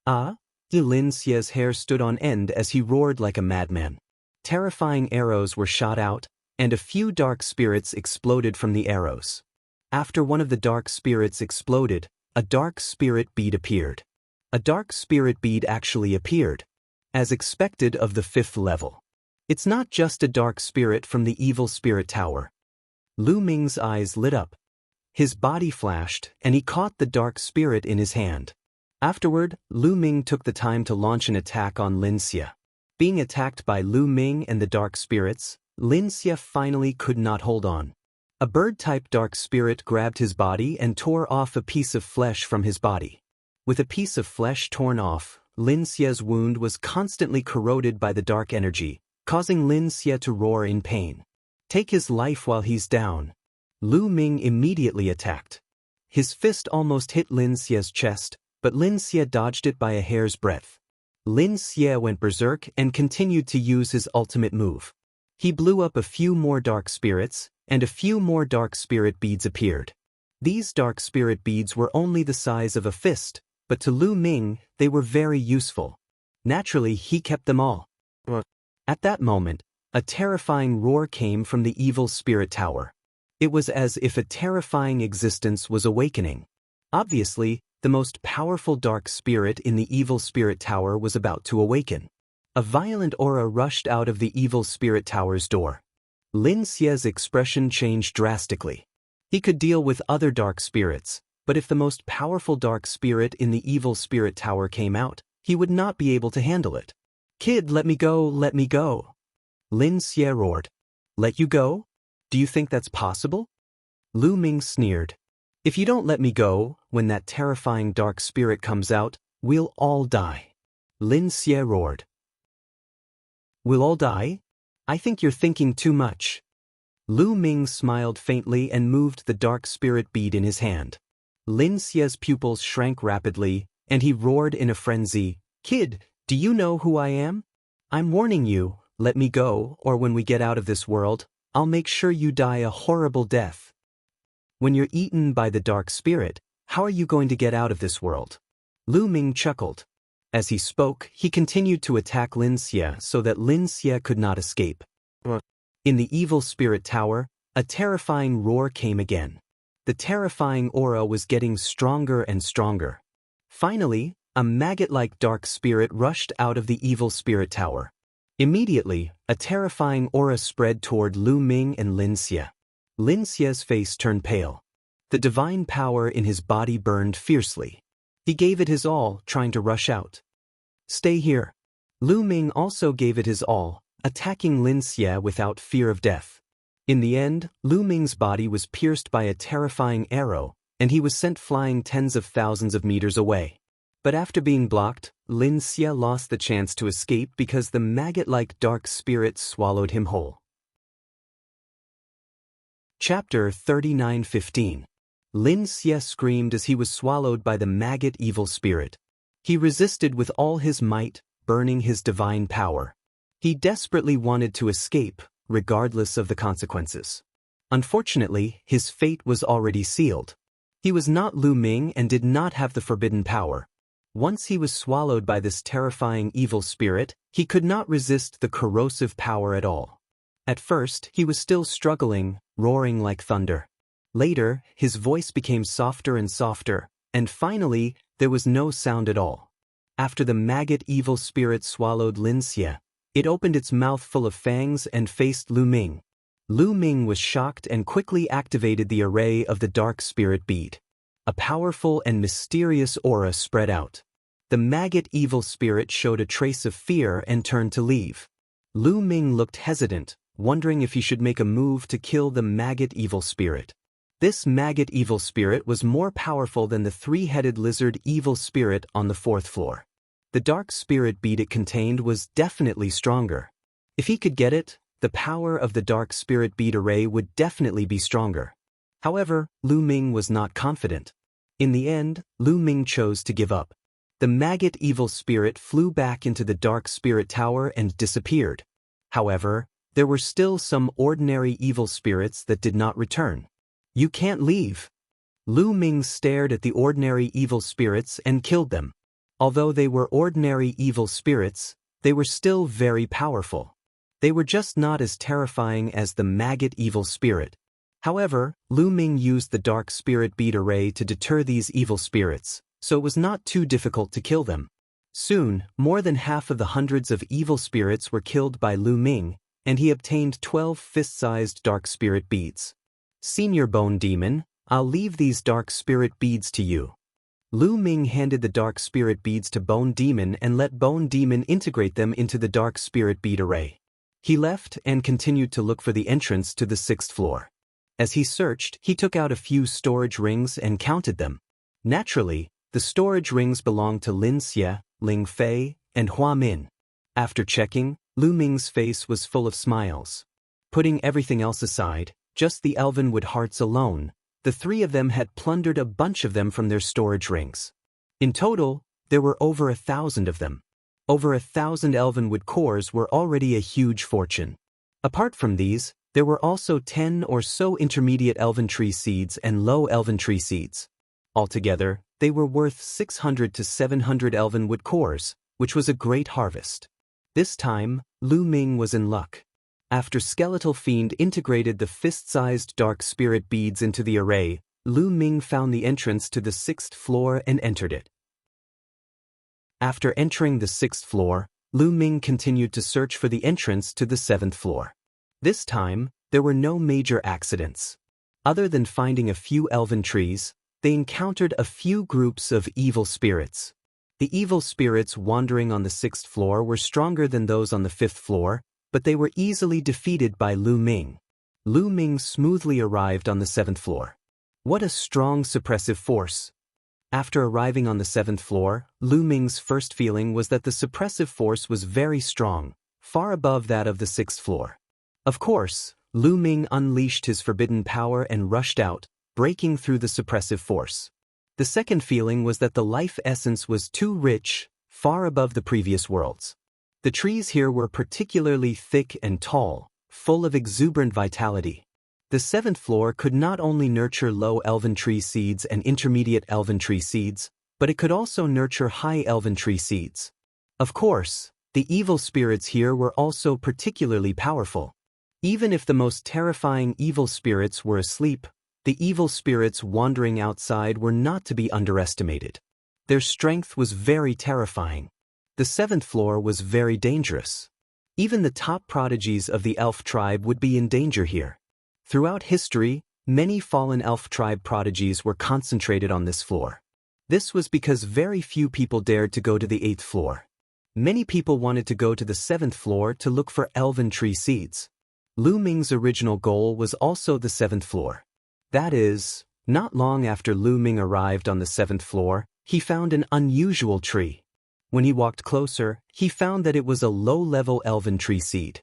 Lin Xie's hair stood on end as he roared like a madman. Terrifying arrows were shot out, and a few dark spirits exploded from the arrows. After one of the dark spirits exploded, a dark spirit bead appeared. A dark spirit bead actually appeared, as expected of the 5th level. It's not just a dark spirit from the evil spirit tower. Lu Ming's eyes lit up. His body flashed, and he caught the dark spirit in his hand. Afterward, Lu Ming took the time to launch an attack on Lin Xie. Being attacked by Lu Ming and the dark spirits, Lin Xie finally could not hold on. A bird-type dark spirit grabbed his body and tore off a piece of flesh from his body. With a piece of flesh torn off, Lin Xie's wound was constantly corroded by the dark energy, causing Lin Xie to roar in pain. Take his life while he's down. Lu Ming immediately attacked. His fist almost hit Lin Xie's chest, but Lin Xie dodged it by a hair's breadth. Lin Xie went berserk and continued to use his ultimate move. He blew up a few more dark spirits, and a few more dark spirit beads appeared. These dark spirit beads were only the size of a fist, but to Lu Ming, they were very useful. Naturally, he kept them all. At that moment, a terrifying roar came from the evil spirit tower. It was as if a terrifying existence was awakening. Obviously, the most powerful dark spirit in the evil spirit tower was about to awaken. A violent aura rushed out of the evil spirit tower's door. Lin Xie's expression changed drastically. He could deal with other dark spirits, but if the most powerful dark spirit in the evil spirit tower came out, he would not be able to handle it. Kid, let me go, let me go. Lin Xie roared. Let you go? Do you think that's possible? Lu Ming sneered. If you don't let me go, when that terrifying dark spirit comes out, we'll all die. Lin Xie roared. We'll all die? I think you're thinking too much. Lu Ming smiled faintly and moved the dark spirit bead in his hand. Lin Xie's pupils shrank rapidly, and he roared in a frenzy, Kid, do you know who I am? I'm warning you, let me go, or when we get out of this world, I'll make sure you die a horrible death. When you're eaten by the dark spirit, how are you going to get out of this world? Lu Ming chuckled. As he spoke, he continued to attack Lin Xie so that Lin Xie could not escape. In the evil spirit tower, a terrifying roar came again. The terrifying aura was getting stronger and stronger. Finally, a maggot-like dark spirit rushed out of the evil spirit tower. Immediately, a terrifying aura spread toward Lu Ming and Lin Xie. Lin Xie's face turned pale. The divine power in his body burned fiercely. He gave it his all, trying to rush out. Stay here. Lu Ming also gave it his all, attacking Lin Xie without fear of death. In the end, Lu Ming's body was pierced by a terrifying arrow, and he was sent flying tens of thousands of meters away. But after being blocked, Lin Xie lost the chance to escape because the maggot-like dark spirit swallowed him whole. Chapter 39:15. Lin Xie screamed as he was swallowed by the maggot evil spirit. He resisted with all his might, burning his divine power. He desperately wanted to escape, regardless of the consequences. Unfortunately, his fate was already sealed. He was not Lu Ming and did not have the forbidden power. Once he was swallowed by this terrifying evil spirit, he could not resist the corrosive power at all. At first, he was still struggling, roaring like thunder. Later, his voice became softer and softer, and finally, there was no sound at all. After the maggot evil spirit swallowed Lin Xie, it opened its mouth full of fangs and faced Lu Ming. Lu Ming was shocked and quickly activated the array of the dark spirit bead. A powerful and mysterious aura spread out. The maggot evil spirit showed a trace of fear and turned to leave. Lu Ming looked hesitant, wondering if he should make a move to kill the maggot evil spirit. This maggot evil spirit was more powerful than the three-headed lizard evil spirit on the 4th floor. The dark spirit bead it contained was definitely stronger. If he could get it, the power of the dark spirit bead array would definitely be stronger. However, Lu Ming was not confident. In the end, Lu Ming chose to give up. The maggot evil spirit flew back into the dark spirit tower and disappeared. However, there were still some ordinary evil spirits that did not return. "You can't leave." Lu Ming stared at the ordinary evil spirits and killed them. Although they were ordinary evil spirits, they were still very powerful. They were just not as terrifying as the maggot evil spirit. However, Lu Ming used the dark spirit bead array to deter these evil spirits, so it was not too difficult to kill them. Soon, more than half of the hundreds of evil spirits were killed by Lu Ming, and he obtained 12 fist-sized dark spirit beads. "Senior Bone Demon, I'll leave these dark spirit beads to you." Lu Ming handed the dark spirit beads to Bone Demon and let Bone Demon integrate them into the dark spirit bead array. He left and continued to look for the entrance to the 6th floor. As he searched, he took out a few storage rings and counted them. Naturally, the storage rings belonged to Lin Xie, Ling Fei, and Hua Min. After checking, Lu Ming's face was full of smiles. Putting everything else aside, just the Elvenwood hearts alone, the three of them had plundered a bunch of them from their storage rings. In total, there were over 1,000 of them. Over 1,000 Elvenwood cores were already a huge fortune. Apart from these, there were also 10 or so intermediate Elven tree seeds and low Elven tree seeds. Altogether, they were worth 600 to 700 Elvenwood cores, which was a great harvest. This time, Lu Ming was in luck. After Skeletal Fiend integrated the fist-sized dark spirit beads into the array, Lu Ming found the entrance to the 6th floor and entered it. After entering the 6th floor, Lu Ming continued to search for the entrance to the 7th floor. This time, there were no major accidents. Other than finding a few elven trees, they encountered a few groups of evil spirits. The evil spirits wandering on the 6th floor were stronger than those on the 5th floor, but they were easily defeated by Lu Ming. Lu Ming smoothly arrived on the 7th floor. What a strong suppressive force! After arriving on the 7th floor, Lu Ming's first feeling was that the suppressive force was very strong, far above that of the 6th floor. Of course, Lu Ming unleashed his forbidden power and rushed out, breaking through the suppressive force. The second feeling was that the life essence was too rich, far above the previous worlds. The trees here were particularly thick and tall, full of exuberant vitality. The 7th floor could not only nurture low elven tree seeds and intermediate elven tree seeds, but it could also nurture high elven tree seeds. Of course, the evil spirits here were also particularly powerful. Even if the most terrifying evil spirits were asleep, the evil spirits wandering outside were not to be underestimated. Their strength was very terrifying. The 7th floor was very dangerous. Even the top prodigies of the elf tribe would be in danger here. Throughout history, many fallen elf tribe prodigies were concentrated on this floor. This was because very few people dared to go to the 8th floor. Many people wanted to go to the 7th floor to look for elven tree seeds. Lu Ming's original goal was also the 7th floor. That is, not long after Lu Ming arrived on the 7th floor, he found an unusual tree. When he walked closer, he found that it was a low-level elven tree seed.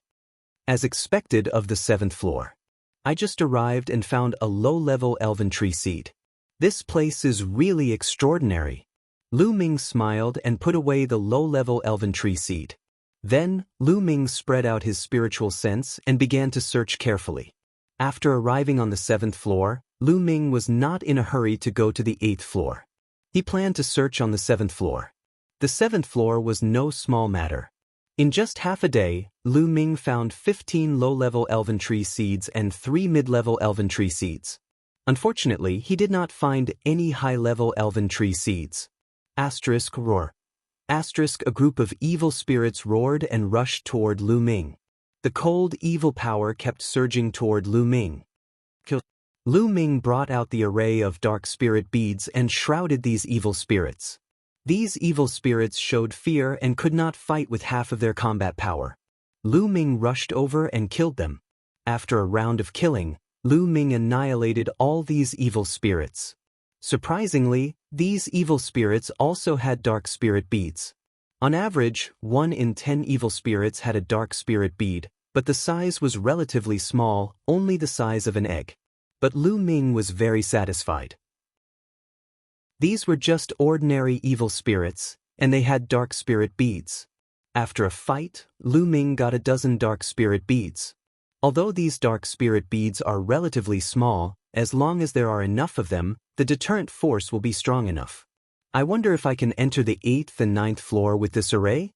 As expected of the 7th floor. I just arrived and found a low-level elven tree seed. This place is really extraordinary. Lu Ming smiled and put away the low-level elven tree seed. Then, Lu Ming spread out his spiritual sense and began to search carefully. After arriving on the 7th floor, Lu Ming was not in a hurry to go to the 8th floor. He planned to search on the 7th floor. The 7th floor was no small matter. In just half a day, Lu Ming found 15 low-level elven tree seeds and 3 mid-level elven tree seeds. Unfortunately, he did not find any high-level elven tree seeds. *Roar. A group of evil spirits roared and rushed toward Lu Ming. The cold, evil power kept surging toward Lu Ming. Lu Ming brought out the array of dark spirit beads and shrouded these evil spirits. These evil spirits showed fear and could not fight with half of their combat power. Lu Ming rushed over and killed them. After a round of killing, Lu Ming annihilated all these evil spirits. Surprisingly, these evil spirits also had dark spirit beads. On average, 1 in 10 evil spirits had a dark spirit bead, but the size was relatively small, only the size of an egg. But Lu Ming was very satisfied. These were just ordinary evil spirits, and they had dark spirit beads. After a fight, Lu Ming got a dozen dark spirit beads. Although these dark spirit beads are relatively small, as long as there are enough of them, the deterrent force will be strong enough. I wonder if I can enter the 8th and 9th floor with this array?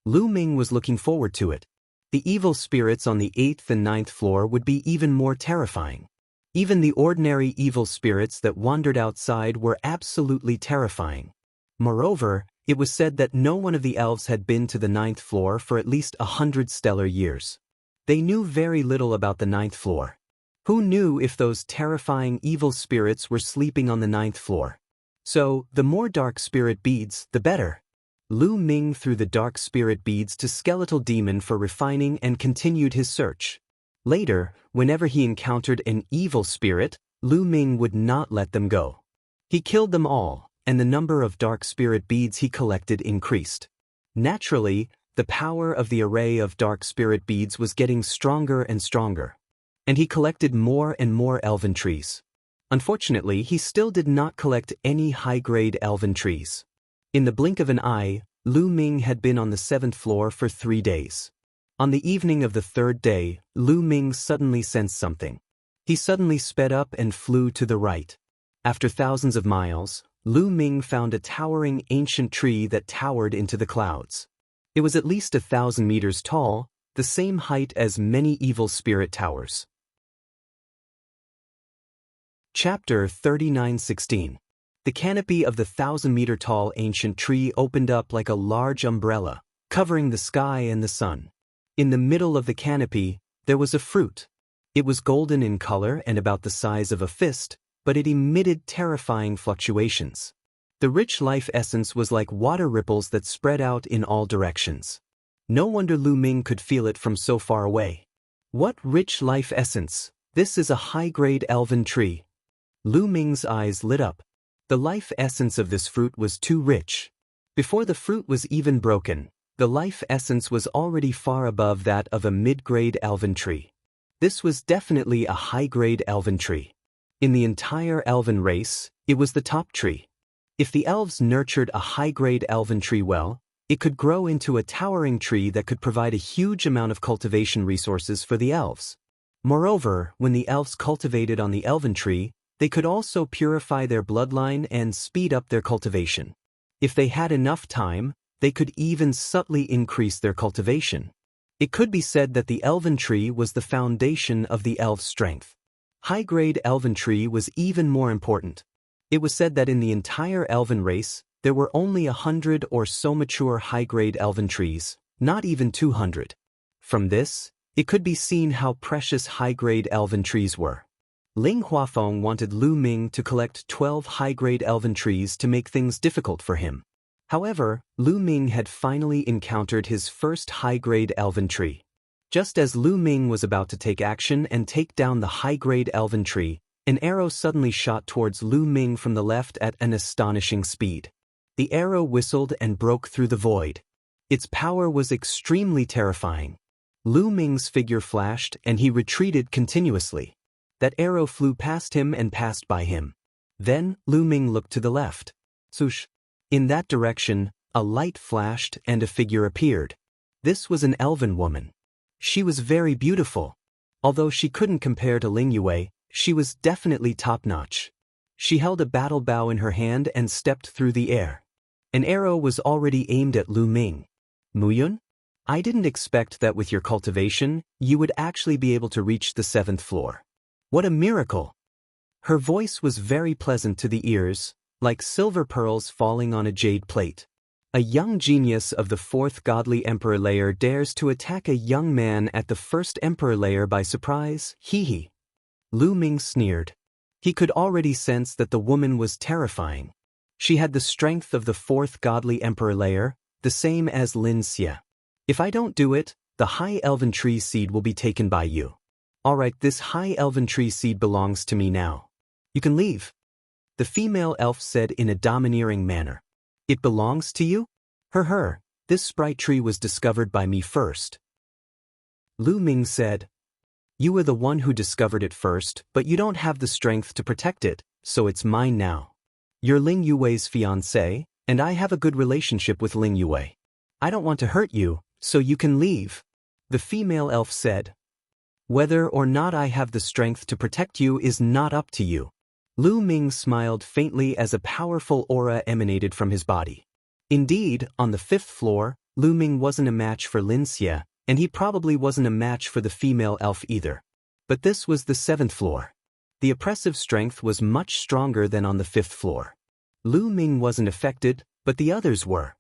Lu Ming was looking forward to it. The evil spirits on the 8th and 9th floor would be even more terrifying. Even the ordinary evil spirits that wandered outside were absolutely terrifying. Moreover, it was said that no one of the elves had been to the 9th floor for at least 100 stellar years. They knew very little about the 9th floor. Who knew if those terrifying evil spirits were sleeping on the 9th floor? So, the more dark spirit beads, the better. Lu Ming threw the dark spirit beads to Skeletal Demon for refining and continued his search. Later, whenever he encountered an evil spirit, Lu Ming would not let them go. He killed them all, and the number of dark spirit beads he collected increased. Naturally, the power of the array of dark spirit beads was getting stronger and stronger. And he collected more and more elven trees. Unfortunately, he still did not collect any high-grade elven trees. In the blink of an eye, Lu Ming had been on the 7th floor for 3 days. On the evening of the 3rd day, Lu Ming suddenly sensed something. He suddenly sped up and flew to the right. After thousands of miles, Lu Ming found a towering ancient tree that towered into the clouds. It was at least 1,000 meters tall, the same height as many evil spirit towers. Chapter 39:16. The canopy of the 1,000-meter-tall ancient tree opened up like a large umbrella, covering the sky and the sun. In the middle of the canopy, there was a fruit. It was golden in color and about the size of a fist, but it emitted terrifying fluctuations. The rich life essence was like water ripples that spread out in all directions. No wonder Lu Ming could feel it from so far away. What rich life essence! This is a high-grade elven tree. Lu Ming's eyes lit up. The life essence of this fruit was too rich. Before the fruit was even broken, the life essence was already far above that of a mid-grade elven tree. This was definitely a high-grade elven tree. In the entire elven race, it was the top tree. If the elves nurtured a high-grade elven tree well, it could grow into a towering tree that could provide a huge amount of cultivation resources for the elves. Moreover, when the elves cultivated on the elven tree, they could also purify their bloodline and speed up their cultivation. If they had enough time, they could even subtly increase their cultivation. It could be said that the elven tree was the foundation of the elf's strength. High-grade elven tree was even more important. It was said that in the entire elven race, there were only 100 or so mature high-grade elven trees, not even 200. From this, it could be seen how precious high-grade elven trees were. Ling Huafeng wanted Lu Ming to collect 12 high-grade elven trees to make things difficult for him. However, Lu Ming had finally encountered his first high-grade elven tree. Just as Lu Ming was about to take action and take down the high-grade elven tree, an arrow suddenly shot towards Lu Ming from the left at an astonishing speed. The arrow whistled and broke through the void. Its power was extremely terrifying. Lu Ming's figure flashed and he retreated continuously. That arrow flew past him and passed by him. Then, Lu Ming looked to the left. Swoosh! In that direction, a light flashed and a figure appeared. This was an elven woman. She was very beautiful. Although she couldn't compare to Ling Yue, she was definitely top-notch. She held a battle bow in her hand and stepped through the air. An arrow was already aimed at Lu Ming. Muyun? I didn't expect that with your cultivation, you would actually be able to reach the 7th floor. What a miracle! Her voice was very pleasant to the ears, like silver pearls falling on a jade plate. A young genius of the fourth godly emperor layer dares to attack a young man at the first emperor layer by surprise, hee. Lu Ming sneered. He could already sense that the woman was terrifying. She had the strength of the fourth godly emperor layer, the same as Lin Xie. If I don't do it, the high elven tree seed will be taken by you. Alright, this high elven tree seed belongs to me now. You can leave. The female elf said in a domineering manner. It belongs to you? This sprite tree was discovered by me first. Lu Ming said. You were the one who discovered it first, but you don't have the strength to protect it, so it's mine now. You're Ling Yue's fiancé, and I have a good relationship with Ling Yue. I don't want to hurt you, so you can leave. The female elf said. Whether or not I have the strength to protect you is not up to you. Lu Ming smiled faintly as a powerful aura emanated from his body. Indeed, on the 5th floor, Lu Ming wasn't a match for Lin Xie, and he probably wasn't a match for the female elf either. But this was the 7th floor. The oppressive strength was much stronger than on the 5th floor. Lu Ming wasn't affected, but the others were.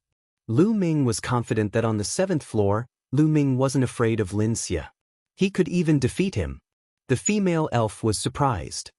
Lu Ming was confident that on the 7th floor, Lu Ming wasn't afraid of Lin Xie. He could even defeat him. The female elf was surprised.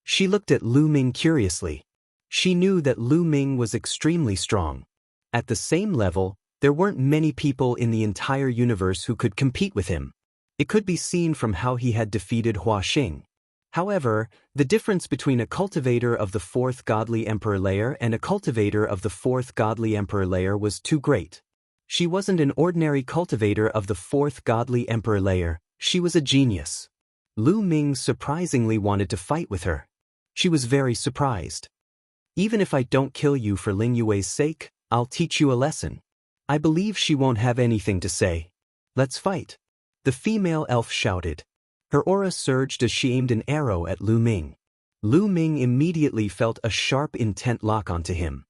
She looked at Lu Ming curiously. She knew that Lu Ming was extremely strong. At the same level, there weren't many people in the entire universe who could compete with him. It could be seen from how he had defeated Hua Xing. However, the difference between a cultivator of the 4th godly emperor layer and a cultivator of the 4th godly emperor layer was too great. She wasn't an ordinary cultivator of the 4th godly emperor layer, she was a genius. Lu Ming surprisingly wanted to fight with her. She was very surprised. Even if I don't kill you for Ling Yue's sake, I'll teach you a lesson. I believe she won't have anything to say. Let's fight. The female elf shouted. Her aura surged as she aimed an arrow at Lu Ming. Lu Ming immediately felt a sharp intent lock onto him.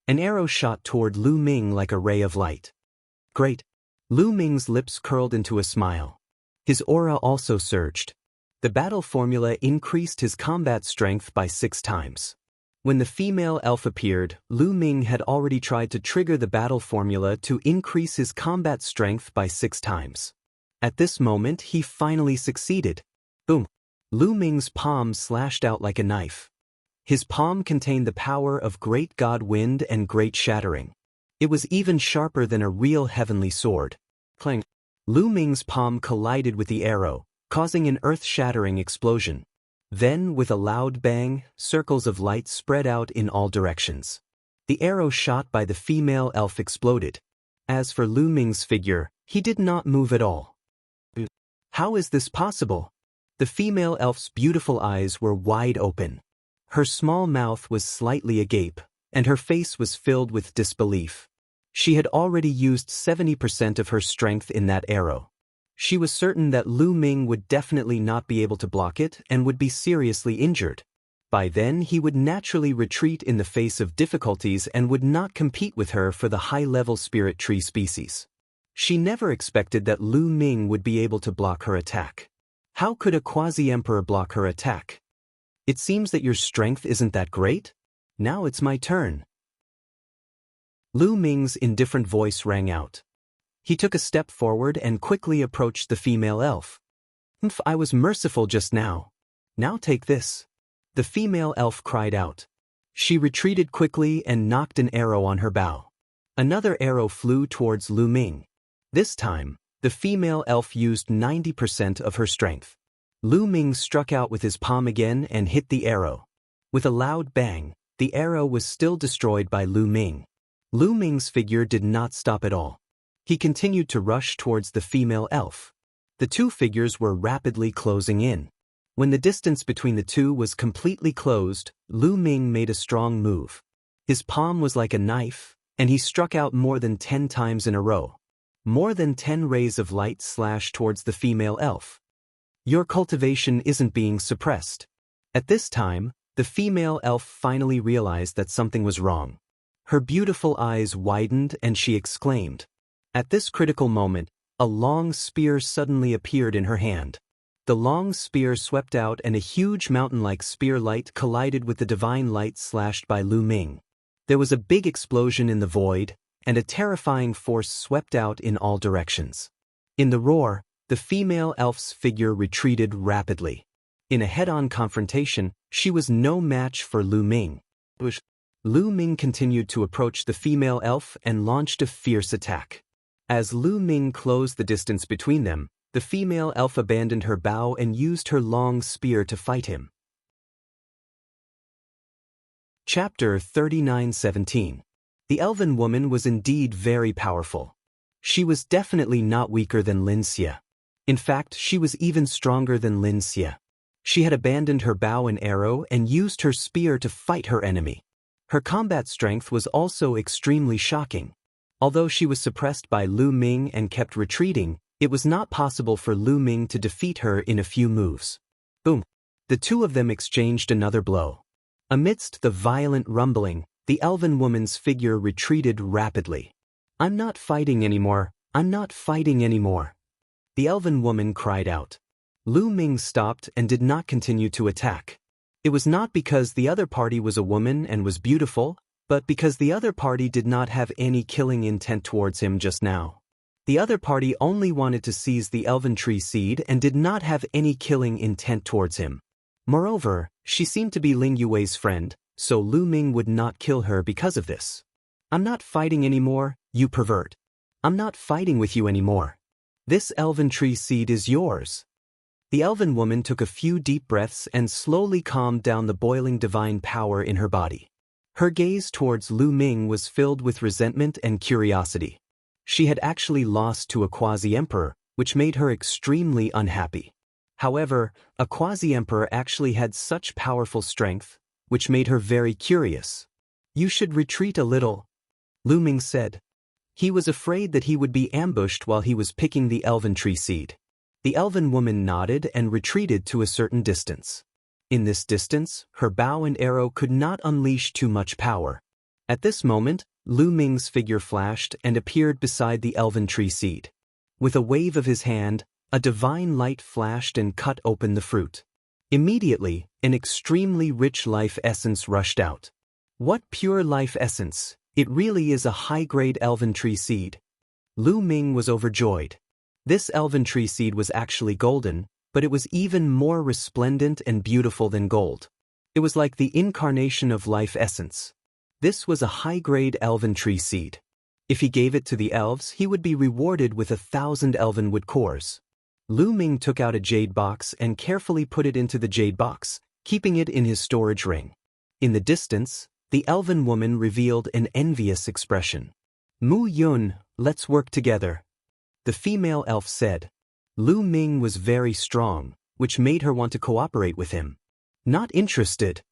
An arrow shot toward Lu Ming like a ray of light. Great. Lu Ming's lips curled into a smile. His aura also surged. The battle formula increased his combat strength by 6 times. When the female elf appeared, Lu Ming had already tried to trigger the battle formula to increase his combat strength by 6 times. At this moment, he finally succeeded. Boom! Lu Ming's palm slashed out like a knife. His palm contained the power of Great God Wind and Great Shattering. It was even sharper than a real heavenly sword. Clang! Lu Ming's palm collided with the arrow, causing an earth-shattering explosion. Then, with a loud bang, circles of light spread out in all directions. The arrow shot by the female elf exploded. As for Lu Ming's figure, he did not move at all. How is this possible? The female elf's beautiful eyes were wide open. Her small mouth was slightly agape, and her face was filled with disbelief. She had already used 70% of her strength in that arrow. She was certain that Lu Ming would definitely not be able to block it and would be seriously injured. By then, he would naturally retreat in the face of difficulties and would not compete with her for the high-level spirit tree species. She never expected that Lu Ming would be able to block her attack. How could a quasi-emperor block her attack? It seems that your strength isn't that great? Now it's my turn. Lu Ming's indifferent voice rang out. He took a step forward and quickly approached the female elf. I was merciful just now. Now take this. The female elf cried out. She retreated quickly and knocked an arrow on her bow. Another arrow flew towards Lu Ming. This time, the female elf used 90% of her strength. Lu Ming struck out with his palm again and hit the arrow. With a loud bang, the arrow was still destroyed by Lu Ming. Lu Ming's figure did not stop at all. He continued to rush towards the female elf. The two figures were rapidly closing in. When the distance between the two was completely closed, Lu Ming made a strong move. His palm was like a knife, and he struck out more than 10 times in a row. More than 10 rays of light slashed towards the female elf. Your cultivation isn't being suppressed. At this time, the female elf finally realized that something was wrong. Her beautiful eyes widened and she exclaimed. At this critical moment, a long spear suddenly appeared in her hand. The long spear swept out and a huge mountain-like spear light collided with the divine light slashed by Lu Ming. There was a big explosion in the void, and a terrifying force swept out in all directions. In the roar, the female elf's figure retreated rapidly. In a head-on confrontation, she was no match for Lu Ming. Lu Ming continued to approach the female elf and launched a fierce attack. As Lu Ming closed the distance between them, the female elf abandoned her bow and used her long spear to fight him. Chapter 39:17. The elven woman was indeed very powerful. She was definitely not weaker than Lin Xie. In fact, she was even stronger than Lin Xie. She had abandoned her bow and arrow and used her spear to fight her enemy. Her combat strength was also extremely shocking. Although she was suppressed by Lu Ming and kept retreating, it was not possible for Lu Ming to defeat her in a few moves. Boom! The two of them exchanged another blow. Amidst the violent rumbling, the elven woman's figure retreated rapidly. "I'm not fighting anymore. I'm not fighting anymore," the elven woman cried out. Lu Ming stopped and did not continue to attack. It was not because the other party was a woman and was beautiful, but because the other party did not have any killing intent towards him just now. The other party only wanted to seize the elven tree seed and did not have any killing intent towards him. Moreover, she seemed to be Ling Yue's friend, so Lu Ming would not kill her because of this. "I'm not fighting anymore, you pervert. I'm not fighting with you anymore. This elven tree seed is yours." The elven woman took a few deep breaths and slowly calmed down the boiling divine power in her body. Her gaze towards Lu Ming was filled with resentment and curiosity. She had actually lost to a quasi-emperor, which made her extremely unhappy. However, a quasi-emperor actually had such powerful strength, which made her very curious. "You should retreat a little," Lu Ming said. He was afraid that he would be ambushed while he was picking the elven tree seed. The elven woman nodded and retreated to a certain distance. In this distance, her bow and arrow could not unleash too much power. At this moment, Lu Ming's figure flashed and appeared beside the elven tree seed. With a wave of his hand, a divine light flashed and cut open the fruit. Immediately, an extremely rich life essence rushed out. What pure life essence! It really is a high-grade elven tree seed. Lu Ming was overjoyed. This elven tree seed was actually golden, but it was even more resplendent and beautiful than gold. It was like the incarnation of life essence. This was a high-grade elven tree seed. If he gave it to the elves, he would be rewarded with 1,000 elvenwood cores. Lu Ming took out a jade box and carefully put it into the jade box, keeping it in his storage ring. In the distance, the elven woman revealed an envious expression. "Mu Yun, let's work together," the female elf said. Lu Ming was very strong, which made her want to cooperate with him. "Not interested."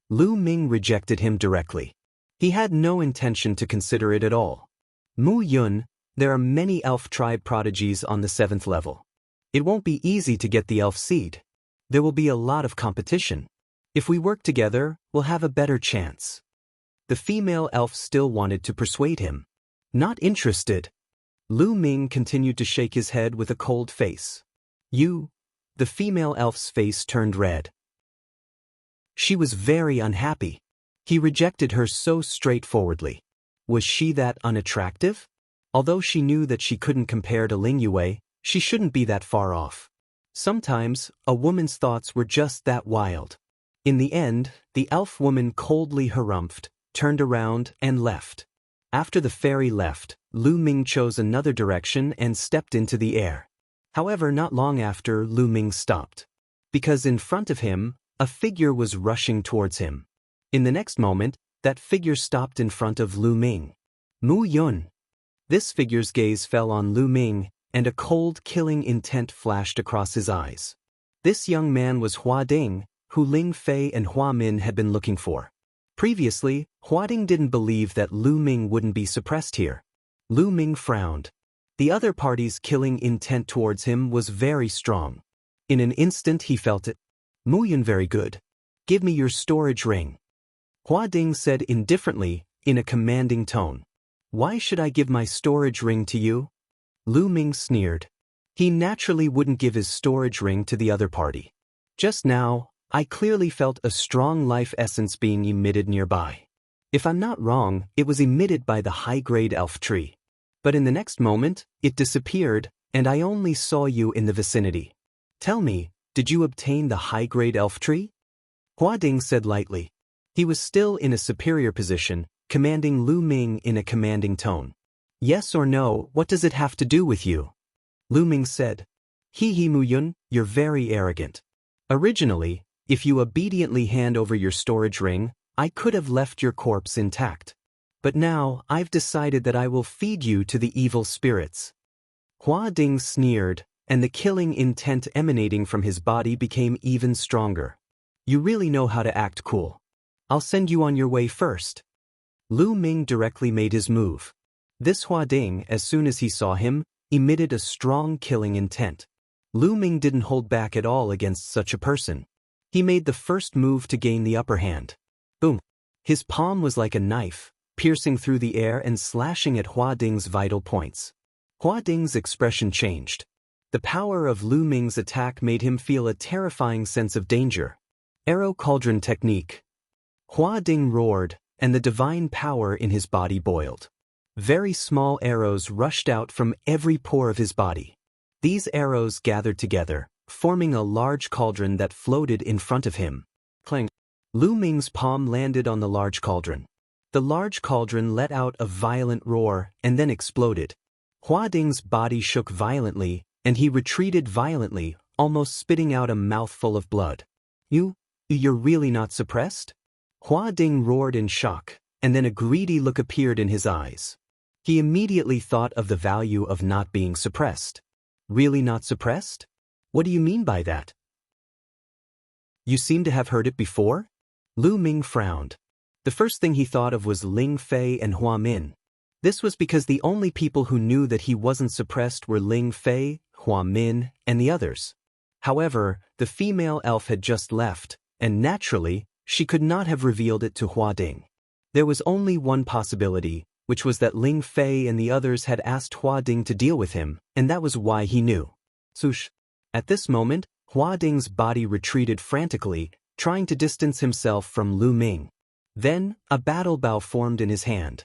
Lu Ming rejected him directly. He had no intention to consider it at all. "Mu Yun, there are many elf tribe prodigies on the 7th level. It won't be easy to get the elf seed. There will be a lot of competition. If we work together, we'll have a better chance." The female elf still wanted to persuade him. "Not interested." Lu Ming continued to shake his head with a cold face. "You..." The female elf's face turned red. She was very unhappy. He rejected her so straightforwardly. Was she that unattractive? Although she knew that she couldn't compare to Ling Yue, she shouldn't be that far off. Sometimes, a woman's thoughts were just that wild. In the end, the elf woman coldly harumphed, turned around, and left. After the fairy left, Lu Ming chose another direction and stepped into the air. However, not long after, Lu Ming stopped. Because in front of him, a figure was rushing towards him. In the next moment, that figure stopped in front of Lu Ming. "Mu Yun." This figure's gaze fell on Lu Ming, and a cold, killing intent flashed across his eyes. This young man was Hua Ding, who Ling Fei and Hua Min had been looking for. Previously, Hua Ding didn't believe that Lu Ming wouldn't be suppressed here. Lu Ming frowned. The other party's killing intent towards him was very strong. In an instant he felt it. "Mu Yun, very good. Give me your storage ring," Hua Ding said indifferently, in a commanding tone. "Why should I give my storage ring to you?" Lu Ming sneered. He naturally wouldn't give his storage ring to the other party. "Just now, I clearly felt a strong life essence being emitted nearby. If I'm not wrong, it was emitted by the high-grade elf tree. But in the next moment, it disappeared, and I only saw you in the vicinity. Tell me, did you obtain the high-grade elf tree? Hua Ding said lightly. He was still in a superior position, commanding Lu Ming in a commanding tone. Yes or no, what does it have to do with you? Lu Ming said. He Mu Yun, you're very arrogant. Originally, if you obediently hand over your storage ring, I could have left your corpse intact. But now, I've decided that I will feed you to the evil spirits. Hua Ding sneered, and the killing intent emanating from his body became even stronger. You really know how to act cool. I'll send you on your way first. Lu Ming directly made his move. This Hua Ding, as soon as he saw him, emitted a strong killing intent. Lu Ming didn't hold back at all against such a person. He made the first move to gain the upper hand. Boom! His palm was like a knife, piercing through the air and slashing at Hua Ding's vital points. Hua Ding's expression changed. The power of Lu Ming's attack made him feel a terrifying sense of danger. Arrow Cauldron Technique. Hua Ding roared, and the divine power in his body boiled. Very small arrows rushed out from every pore of his body. These arrows gathered together, forming a large cauldron that floated in front of him. Clang! Lu Ming's palm landed on the large cauldron. The large cauldron let out a violent roar and then exploded. Hua Ding's body shook violently, and he retreated violently, almost spitting out a mouthful of blood. You're really not suppressed? Hua Ding roared in shock, and then a greedy look appeared in his eyes. He immediately thought of the value of not being suppressed. Really not suppressed? What do you mean by that? You seem to have heard it before? Lu Ming frowned. The first thing he thought of was Ling Fei and Hua Min. This was because the only people who knew that he wasn't suppressed were Ling Fei, Hua Min, and the others. However, the female elf had just left, and naturally, she could not have revealed it to Hua Ding. There was only one possibility, which was that Ling Fei and the others had asked Hua Ding to deal with him, and that was why he knew. Swoosh! At this moment, Hua Ding's body retreated frantically, trying to distance himself from Lu Ming. Then, a battle bow formed in his hand.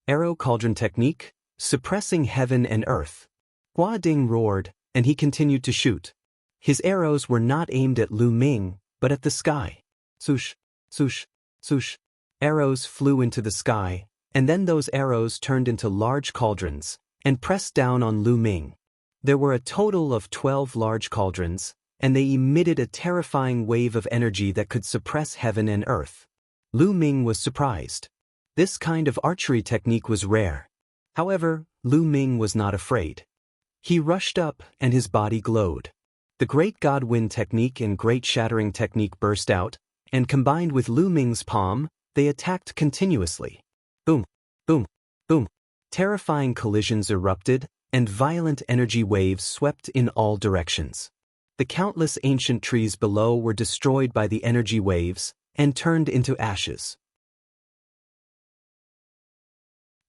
Arrow Cauldron Technique, suppressing heaven and earth. Hua Ding roared, and he continued to shoot. His arrows were not aimed at Lu Ming, but at the sky. Swoosh, swoosh, swoosh. Arrows flew into the sky, and then those arrows turned into large cauldrons, and pressed down on Lu Ming. There were a total of 12 large cauldrons, and they emitted a terrifying wave of energy that could suppress heaven and earth. Lu Ming was surprised. This kind of archery technique was rare. However, Lu Ming was not afraid. He rushed up, and his body glowed. The Great God Wind Technique and Great Shattering Technique burst out, and combined with Lu Ming's palm, they attacked continuously. Boom, boom, boom. Terrifying collisions erupted, and violent energy waves swept in all directions. The countless ancient trees below were destroyed by the energy waves and turned into ashes.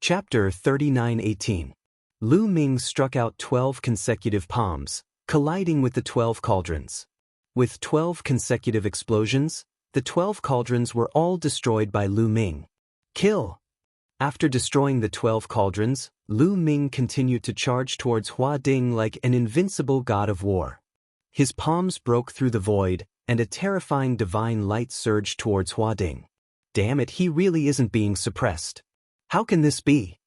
Chapter 39:18. Lu Ming struck out 12 consecutive palms, colliding with the 12 cauldrons. With 12 consecutive explosions, the 12 cauldrons were all destroyed by Lu Ming. Kill! After destroying the 12 cauldrons, Lu Ming continued to charge towards Hua Ding like an invincible god of war. His palms broke through the void, and a terrifying divine light surged towards Hua Ding. Damn it, he really isn't being suppressed. How can this be?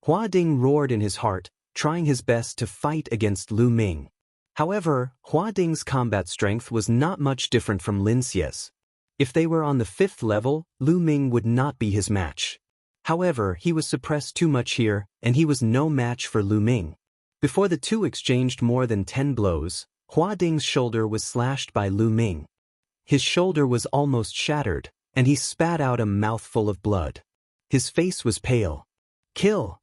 Hua Ding roared in his heart, trying his best to fight against Lu Ming. However, Hua Ding's combat strength was not much different from Lin Xie's. If they were on the 5th level, Lu Ming would not be his match. However, he was suppressed too much here, and he was no match for Lu Ming. Before the two exchanged more than 10 blows, Hua Ding's shoulder was slashed by Lu Ming. His shoulder was almost shattered, and he spat out a mouthful of blood. His face was pale. Kill!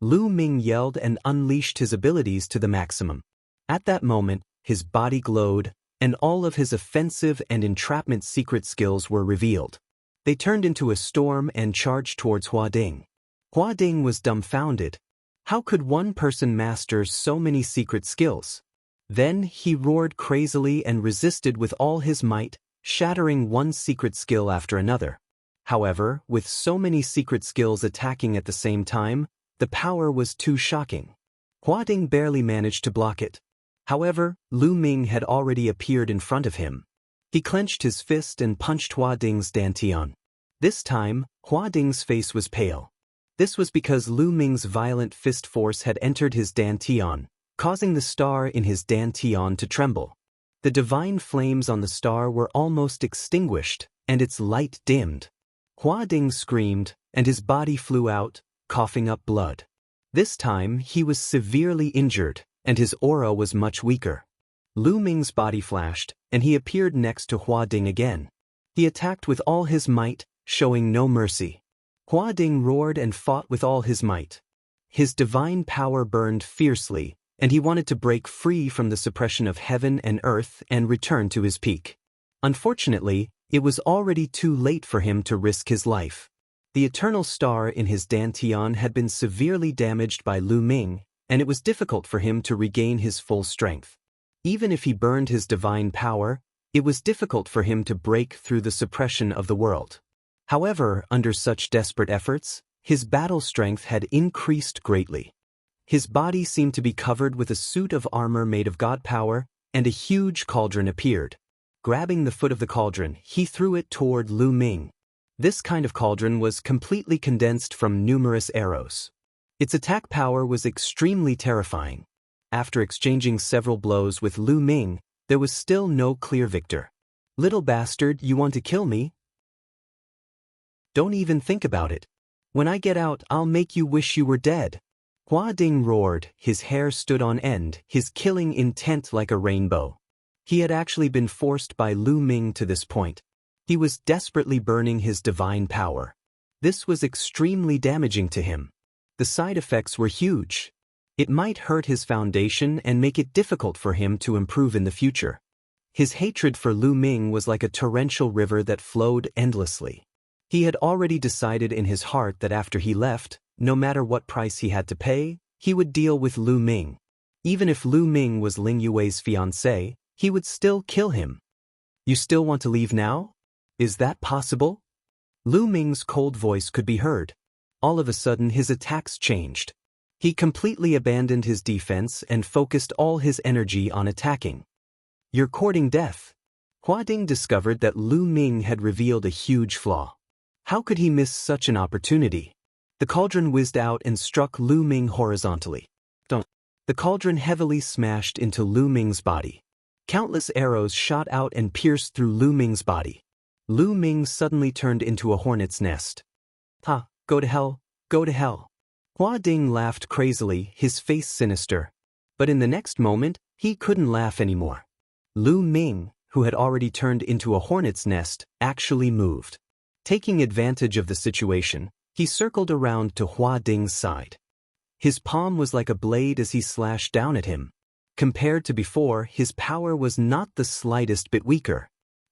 Lu Ming yelled and unleashed his abilities to the maximum. At that moment, his body glowed, and all of his offensive and entrapment secret skills were revealed. They turned into a storm and charged towards Hua Ding. Hua Ding was dumbfounded. How could one person master so many secret skills? Then he roared crazily and resisted with all his might, shattering one secret skill after another. However, with so many secret skills attacking at the same time, the power was too shocking. Hua Ding barely managed to block it. However, Lu Ming had already appeared in front of him. He clenched his fist and punched Hua Ding's dantian. This time, Hua Ding's face was pale. This was because Lu Ming's violent fist force had entered his dantian, causing the star in his dantian to tremble. The divine flames on the star were almost extinguished, and its light dimmed. Hua Ding screamed, and his body flew out, coughing up blood. This time, he was severely injured, and his aura was much weaker. Lu Ming's body flashed, and he appeared next to Hua Ding again. He attacked with all his might, showing no mercy. Hua Ding roared and fought with all his might. His divine power burned fiercely, and he wanted to break free from the suppression of heaven and earth and return to his peak. Unfortunately, it was already too late for him to risk his life. The eternal star in his dantian had been severely damaged by Lu Ming, and it was difficult for him to regain his full strength. Even if he burned his divine power, it was difficult for him to break through the suppression of the world. However, under such desperate efforts, his battle strength had increased greatly. His body seemed to be covered with a suit of armor made of god power, and a huge cauldron appeared. Grabbing the foot of the cauldron, he threw it toward Lu Ming. This kind of cauldron was completely condensed from numerous arrows. Its attack power was extremely terrifying. After exchanging several blows with Lu Ming, there was still no clear victor. "Little bastard, you want to kill me? Don't even think about it. When I get out, I'll make you wish you were dead." Hua Ding roared, his hair stood on end, his killing intent like a rainbow. He had actually been forced by Lu Ming to this point. He was desperately burning his divine power. This was extremely damaging to him. The side effects were huge. It might hurt his foundation and make it difficult for him to improve in the future. His hatred for Lu Ming was like a torrential river that flowed endlessly. He had already decided in his heart that after he left, no matter what price he had to pay, he would deal with Lu Ming. Even if Lu Ming was Ling Yue's fiancé, he would still kill him. "You still want to leave now? Is that possible?" Lu Ming's cold voice could be heard. All of a sudden his attacks changed. He completely abandoned his defense and focused all his energy on attacking. "You're courting death." Hua Ding discovered that Lu Ming had revealed a huge flaw. How could he miss such an opportunity? The cauldron whizzed out and struck Lu Ming horizontally. The cauldron heavily smashed into Lu Ming's body. Countless arrows shot out and pierced through Lu Ming's body. Lu Ming suddenly turned into a hornet's nest. "Ha, go to hell, go to hell." Hua Ding laughed crazily, his face sinister. But in the next moment, he couldn't laugh anymore. Lu Ming, who had already turned into a hornet's nest, actually moved. Taking advantage of the situation, he circled around to Hua Ding's side. His palm was like a blade as he slashed down at him. Compared to before, his power was not the slightest bit weaker.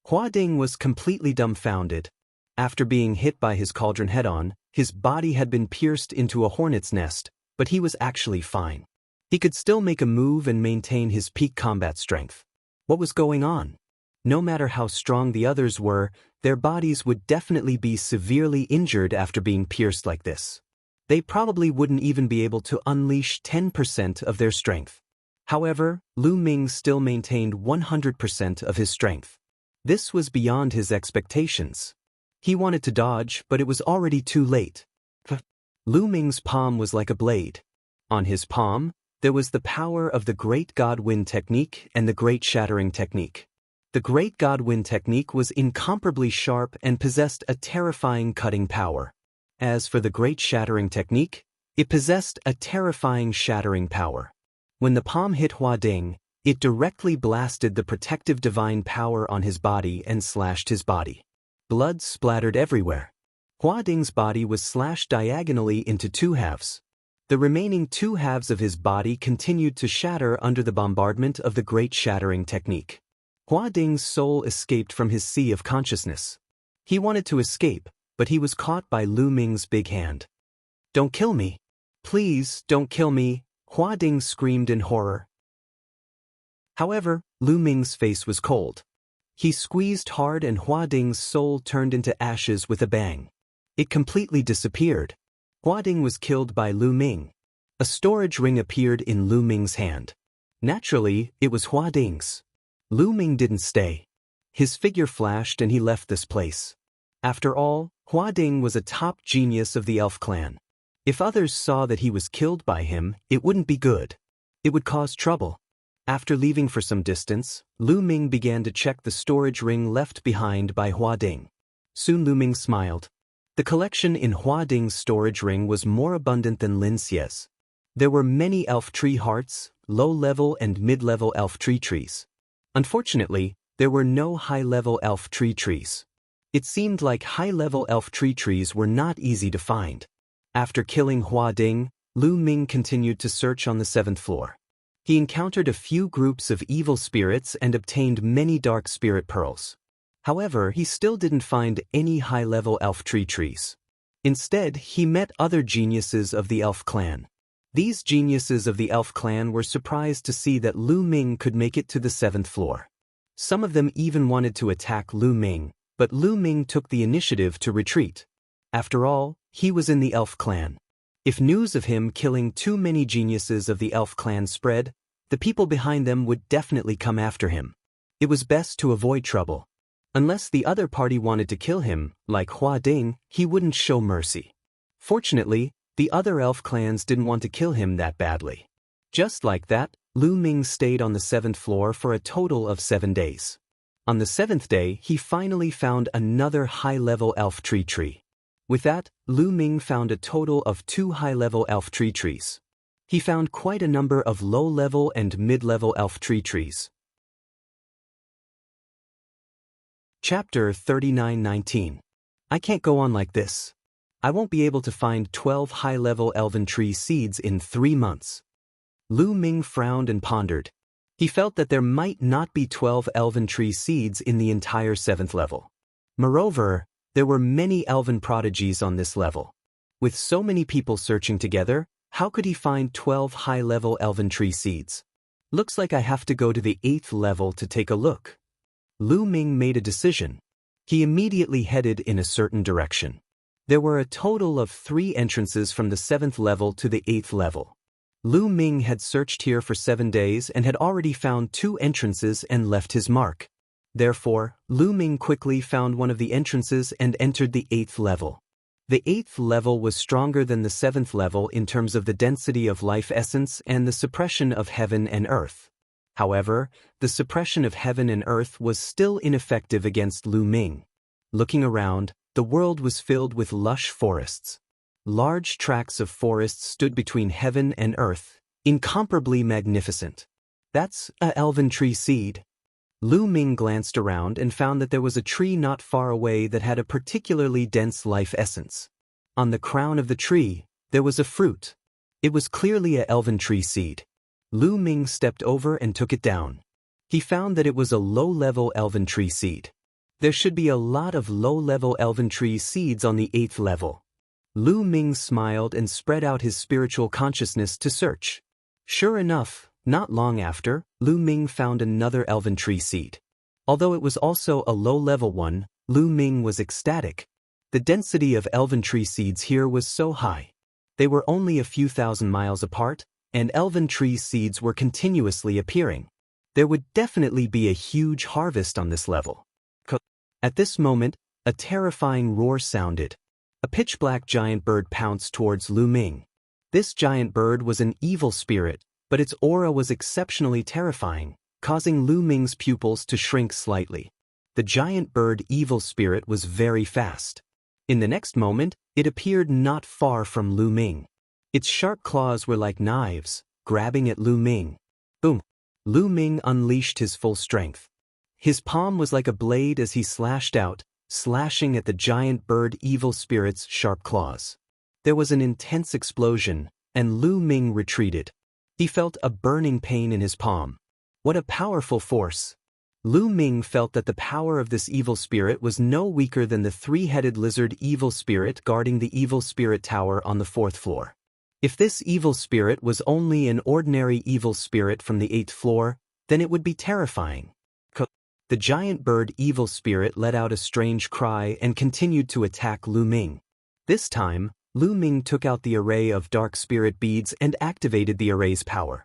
Hua Ding was completely dumbfounded. After being hit by his cauldron head-on, his body had been pierced into a hornet's nest, but he was actually fine. He could still make a move and maintain his peak combat strength. What was going on? No matter how strong the others were, their bodies would definitely be severely injured after being pierced like this. They probably wouldn't even be able to unleash 10% of their strength. However, Lu Ming still maintained 100% of his strength. This was beyond his expectations. He wanted to dodge, but it was already too late. Lu Ming's palm was like a blade. On his palm, there was the power of the Great God Wind Technique and the Great Shattering Technique. The Great God Wind Technique was incomparably sharp and possessed a terrifying cutting power. As for the Great Shattering Technique, it possessed a terrifying shattering power. When the palm hit Hua Ding, it directly blasted the protective divine power on his body and slashed his body. Blood splattered everywhere. Hua Ding's body was slashed diagonally into two halves. The remaining two halves of his body continued to shatter under the bombardment of the Great Shattering Technique. Hua Ding's soul escaped from his sea of consciousness. He wanted to escape, but he was caught by Lu Ming's big hand. "Don't kill me. Please, don't kill me," Hua Ding screamed in horror. However, Lu Ming's face was cold. He squeezed hard and Hua Ding's soul turned into ashes with a bang. It completely disappeared. Hua Ding was killed by Lu Ming. A storage ring appeared in Lu Ming's hand. Naturally, it was Hua Ding's. Lu Ming didn't stay. His figure flashed and he left this place. After all, Hua Ding was a top genius of the elf clan. If others saw that he was killed by him, it wouldn't be good. It would cause trouble. After leaving for some distance, Lu Ming began to check the storage ring left behind by Hua Ding. Soon Lu Ming smiled. The collection in Hua Ding's storage ring was more abundant than Lin Xie's. There were many elf tree hearts, low-level and mid-level elf tree trees. Unfortunately, there were no high-level elf tree trees. It seemed like high-level elf tree trees were not easy to find. After killing Hua Ding, Lu Ming continued to search on the 7th floor. He encountered a few groups of evil spirits and obtained many dark spirit pearls. However, he still didn't find any high-level elf tree trees. Instead, he met other geniuses of the elf clan. These geniuses of the elf clan were surprised to see that Lu Ming could make it to the 7th floor. Some of them even wanted to attack Lu Ming, but Lu Ming took the initiative to retreat. After all, he was in the elf clan. If news of him killing too many geniuses of the elf clan spread, the people behind them would definitely come after him. It was best to avoid trouble. Unless the other party wanted to kill him, like Hua Ding, he wouldn't show mercy. Fortunately, the other elf clans didn't want to kill him that badly. Just like that, Lu Ming stayed on the 7th floor for a total of 7 days. On the 7th day, he finally found another high-level elf tree. With that, Lu Ming found a total of 2 high-level elf tree trees. He found quite a number of low-level and mid-level elf tree trees. Chapter 39:19. I can't go on like this. I won't be able to find 12 high-level elven tree seeds in 3 months. Lu Ming frowned and pondered. He felt that there might not be 12 elven tree seeds in the entire 7th level. Moreover, there were many elven prodigies on this level. With so many people searching together, how could he find 12 high-level elven tree seeds? Looks like I have to go to the 8th level to take a look. Lu Ming made a decision. He immediately headed in a certain direction. There were a total of 3 entrances from the 7th level to the 8th level. Lu Ming had searched here for 7 days and had already found 2 entrances and left his mark. Therefore, Lu Ming quickly found one of the entrances and entered the 8th level. The 8th level was stronger than the 7th level in terms of the density of life essence and the suppression of heaven and earth. However, the suppression of heaven and earth was still ineffective against Lu Ming. Looking around, the world was filled with lush forests. Large tracts of forests stood between heaven and earth, incomparably magnificent. That's a elven tree seed. Lu Ming glanced around and found that there was a tree not far away that had a particularly dense life essence. On the crown of the tree, there was a fruit. It was clearly a elven tree seed. Lu Ming stepped over and took it down. He found that it was a low-level elven tree seed. There should be a lot of low-level elven tree seeds on the 8th level. Lu Ming smiled and spread out his spiritual consciousness to search. Sure enough, not long after, Lu Ming found another elven tree seed. Although it was also a low-level one, Lu Ming was ecstatic. The density of elven tree seeds here was so high. They were only a few thousand miles apart, and elven tree seeds were continuously appearing. There would definitely be a huge harvest on this level. At this moment, a terrifying roar sounded. A pitch-black giant bird pounced towards Lu Ming. This giant bird was an evil spirit, but its aura was exceptionally terrifying, causing Lu Ming's pupils to shrink slightly. The giant bird evil spirit was very fast. In the next moment, it appeared not far from Lu Ming. Its sharp claws were like knives, grabbing at Lu Ming. Boom! Lu Ming unleashed his full strength. His palm was like a blade as he slashed out, slashing at the giant bird evil spirit's sharp claws. There was an intense explosion, and Lu Ming retreated. He felt a burning pain in his palm. What a powerful force! Lu Ming felt that the power of this evil spirit was no weaker than the 3-headed lizard evil spirit guarding the evil spirit tower on the 4th floor. If this evil spirit was only an ordinary evil spirit from the 8th floor, then it would be terrifying. The giant bird evil spirit let out a strange cry and continued to attack Lu Ming. This time, Lu Ming took out the array of dark spirit beads and activated the array's power.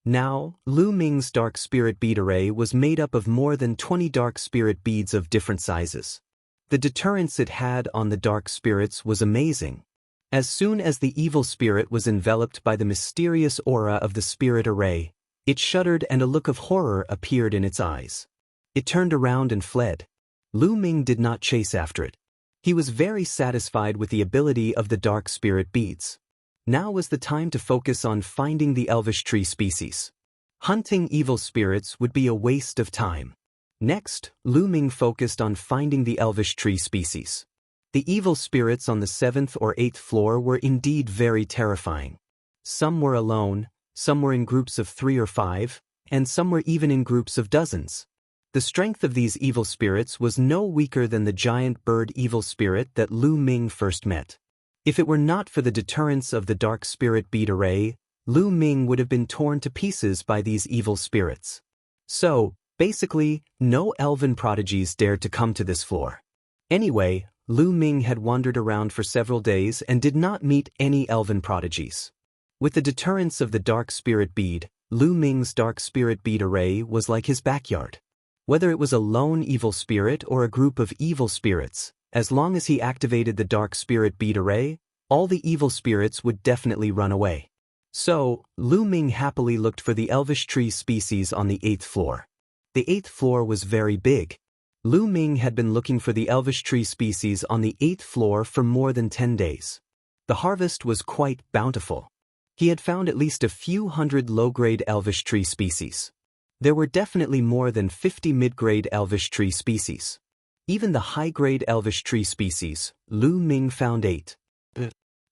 Now, Lu Ming's dark spirit bead array was made up of more than 20 dark spirit beads of different sizes. The deterrence it had on the dark spirits was amazing. As soon as the evil spirit was enveloped by the mysterious aura of the spirit array, it shuddered and a look of horror appeared in its eyes. It turned around and fled. Lu Ming did not chase after it. He was very satisfied with the ability of the dark spirit beads. Now was the time to focus on finding the elvish tree species. Hunting evil spirits would be a waste of time. Next, Lu Ming focused on finding the elvish tree species. The evil spirits on the 7th or 8th floor were indeed very terrifying. Some were alone, some were in groups of 3 or 5, and some were even in groups of dozens. The strength of these evil spirits was no weaker than the giant bird evil spirit that Lu Ming first met. If it were not for the deterrence of the dark spirit bead array, Lu Ming would have been torn to pieces by these evil spirits. So, basically, no elven prodigies dared to come to this floor. Anyway, Lu Ming had wandered around for several days and did not meet any elven prodigies. With the deterrence of the dark spirit bead, Lu Ming's dark spirit bead array was like his backyard. Whether it was a lone evil spirit or a group of evil spirits, as long as he activated the dark spirit bead array, all the evil spirits would definitely run away. So, Lu Ming happily looked for the elvish tree species on the 8th floor. The 8th floor was very big. Lu Ming had been looking for the elvish tree species on the 8th floor for more than 10 days. The harvest was quite bountiful. He had found at least a few hundred low-grade elvish tree species. There were definitely more than 50 mid-grade elvish tree species. Even the high-grade elvish tree species, Lu Ming found 8.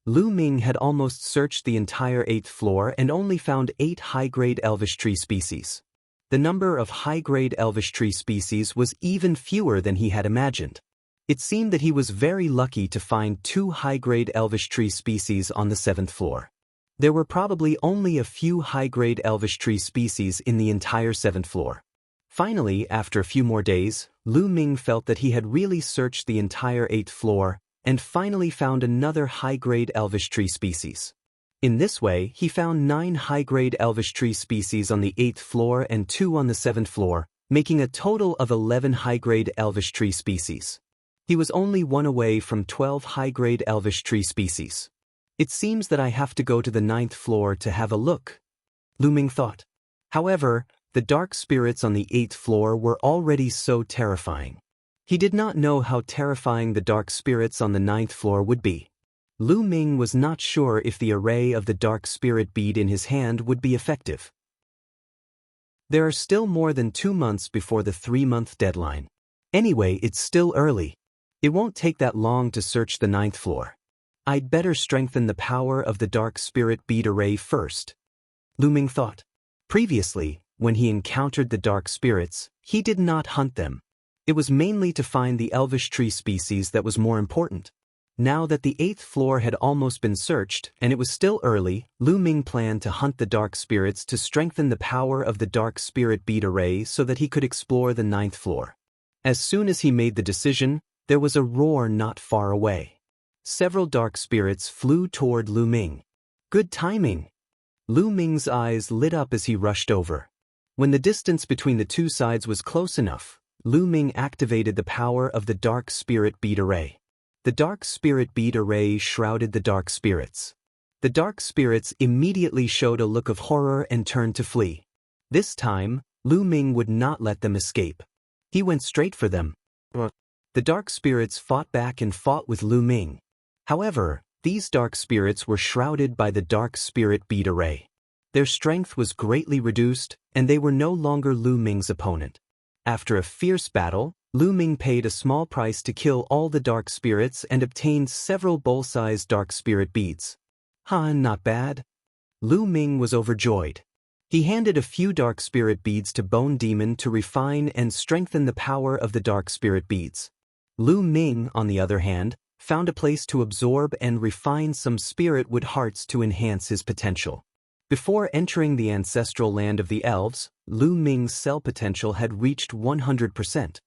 Lu Ming had almost searched the entire 8th floor and only found 8 high-grade elvish tree species. The number of high-grade elvish tree species was even fewer than he had imagined. It seemed that he was very lucky to find 2 high-grade elvish tree species on the 7th floor. There were probably only a few high-grade elvish tree species in the entire 7th floor. Finally, after a few more days, Lu Ming felt that he had really searched the entire 8th floor and finally found another high-grade elvish tree species. In this way, he found 9 high-grade elvish tree species on the 8th floor and 2 on the 7th floor, making a total of 11 high-grade elvish tree species. He was only 1 away from 12 high-grade elvish tree species. It seems that I have to go to the 9th floor to have a look, Lu Ming thought. However, the dark spirits on the 8th floor were already so terrifying. He did not know how terrifying the dark spirits on the 9th floor would be. Lu Ming was not sure if the array of the dark spirit bead in his hand would be effective. There are still more than 2 months before the 3-month deadline. Anyway, it's still early. It won't take that long to search the 9th floor. I'd better strengthen the power of the dark spirit bead array first, Lu Ming thought. Previously, when he encountered the dark spirits, he did not hunt them. It was mainly to find the elvish tree species that was more important. Now that the 8th floor had almost been searched and it was still early, Lu Ming planned to hunt the dark spirits to strengthen the power of the dark spirit bead array so that he could explore the 9th floor. As soon as he made the decision, there was a roar not far away. Several dark spirits flew toward Lu Ming. Good timing! Lu Ming's eyes lit up as he rushed over. When the distance between the two sides was close enough, Lu Ming activated the power of the dark spirit bead array. The dark spirit bead array shrouded the dark spirits. The dark spirits immediately showed a look of horror and turned to flee. This time, Lu Ming would not let them escape. He went straight for them. The dark spirits fought back and fought with Lu Ming. However, these dark spirits were shrouded by the dark spirit bead array. Their strength was greatly reduced, and they were no longer Lu Ming's opponent. After a fierce battle, Lu Ming paid a small price to kill all the dark spirits and obtained several bowl-sized dark spirit beads. Not bad. Lu Ming was overjoyed. He handed a few dark spirit beads to Bone Demon to refine and strengthen the power of the dark spirit beads. Lu Ming, on the other hand, found a place to absorb and refine some spirit wood hearts to enhance his potential. Before entering the ancestral land of the elves, Lu Ming's cell potential had reached 100%.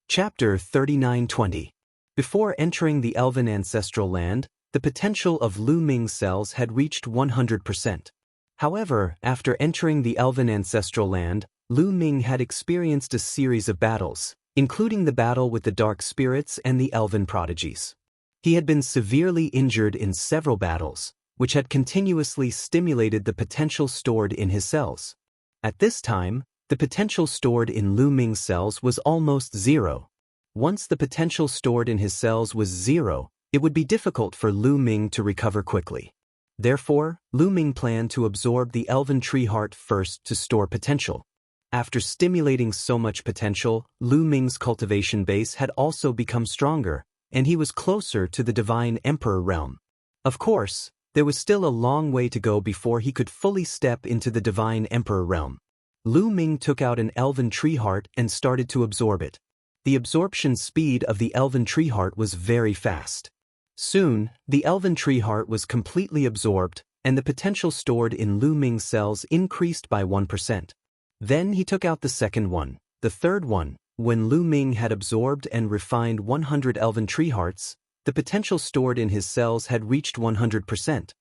Chapter 39:20. Before entering the Elven ancestral land, the potential of Lu Ming's cells had reached 100%. However, after entering the Elven ancestral land, Lu Ming had experienced a series of battles, including the battle with the dark spirits and the elven prodigies. He had been severely injured in several battles, which had continuously stimulated the potential stored in his cells. At this time, the potential stored in Lu Ming's cells was almost zero. Once the potential stored in his cells was zero, it would be difficult for Lu Ming to recover quickly. Therefore, Lu Ming planned to absorb the elven tree heart first to store potential. After stimulating so much potential, Lu Ming's cultivation base had also become stronger, and he was closer to the divine emperor realm. Of course, there was still a long way to go before he could fully step into the divine emperor realm. Lu Ming took out an elven tree heart and started to absorb it. The absorption speed of the elven tree heart was very fast. Soon, the elven tree heart was completely absorbed, and the potential stored in Lu Ming's cells increased by 1%. Then he took out the second one, the third one. When Lu Ming had absorbed and refined 100 elven tree hearts, the potential stored in his cells had reached 100%.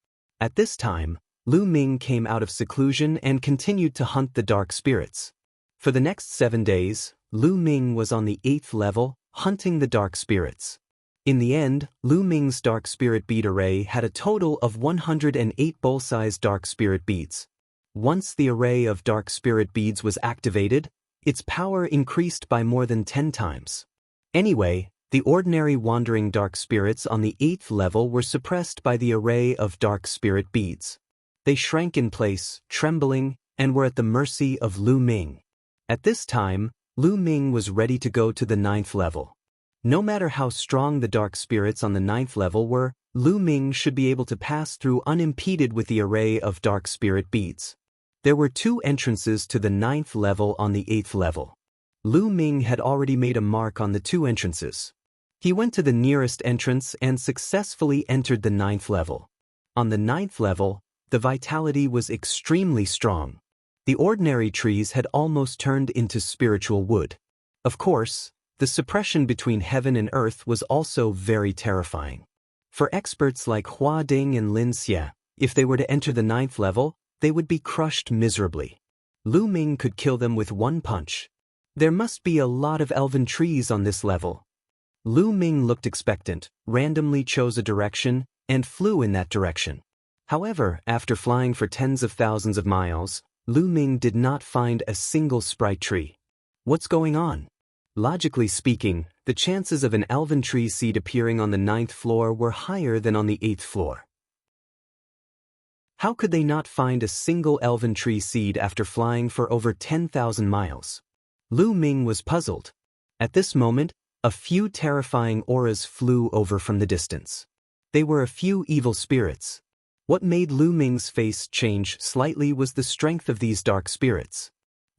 At this time, Lu Ming came out of seclusion and continued to hunt the dark spirits. For the next 7 days, Lu Ming was on the 8th level, hunting the dark spirits. In the end, Lu Ming's dark spirit bead array had a total of 108 bowl-sized dark spirit beads. Once the array of dark spirit beads was activated, its power increased by more than 10 times. Anyway, the ordinary wandering dark spirits on the 8th level were suppressed by the array of dark spirit beads. They shrank in place, trembling, and were at the mercy of Lu Ming. At this time, Lu Ming was ready to go to the 9th level. No matter how strong the dark spirits on the 9th level were, Lu Ming should be able to pass through unimpeded with the array of dark spirit beads. There were 2 entrances to the 9th level on the 8th level. Lu Ming had already made a mark on the 2 entrances. He went to the nearest entrance and successfully entered the 9th level. On the 9th level, the vitality was extremely strong. The ordinary trees had almost turned into spiritual wood. Of course, the suppression between heaven and earth was also very terrifying. For experts like Hua Ding and Lin Xie, if they were to enter the 9th level, they would be crushed miserably. Lu Ming could kill them with one punch. There must be a lot of elven trees on this level. Lu Ming looked expectant, randomly chose a direction, and flew in that direction. However, after flying for tens of thousands of miles, Lu Ming did not find a single sprite tree. What's going on? Logically speaking, the chances of an elven tree seed appearing on the 9th floor were higher than on the 8th floor. How could they not find a single elven tree seed after flying for over 10,000 miles? Lu Ming was puzzled. At this moment, a few terrifying auras flew over from the distance. They were a few evil spirits. What made Lu Ming's face change slightly was the strength of these dark spirits.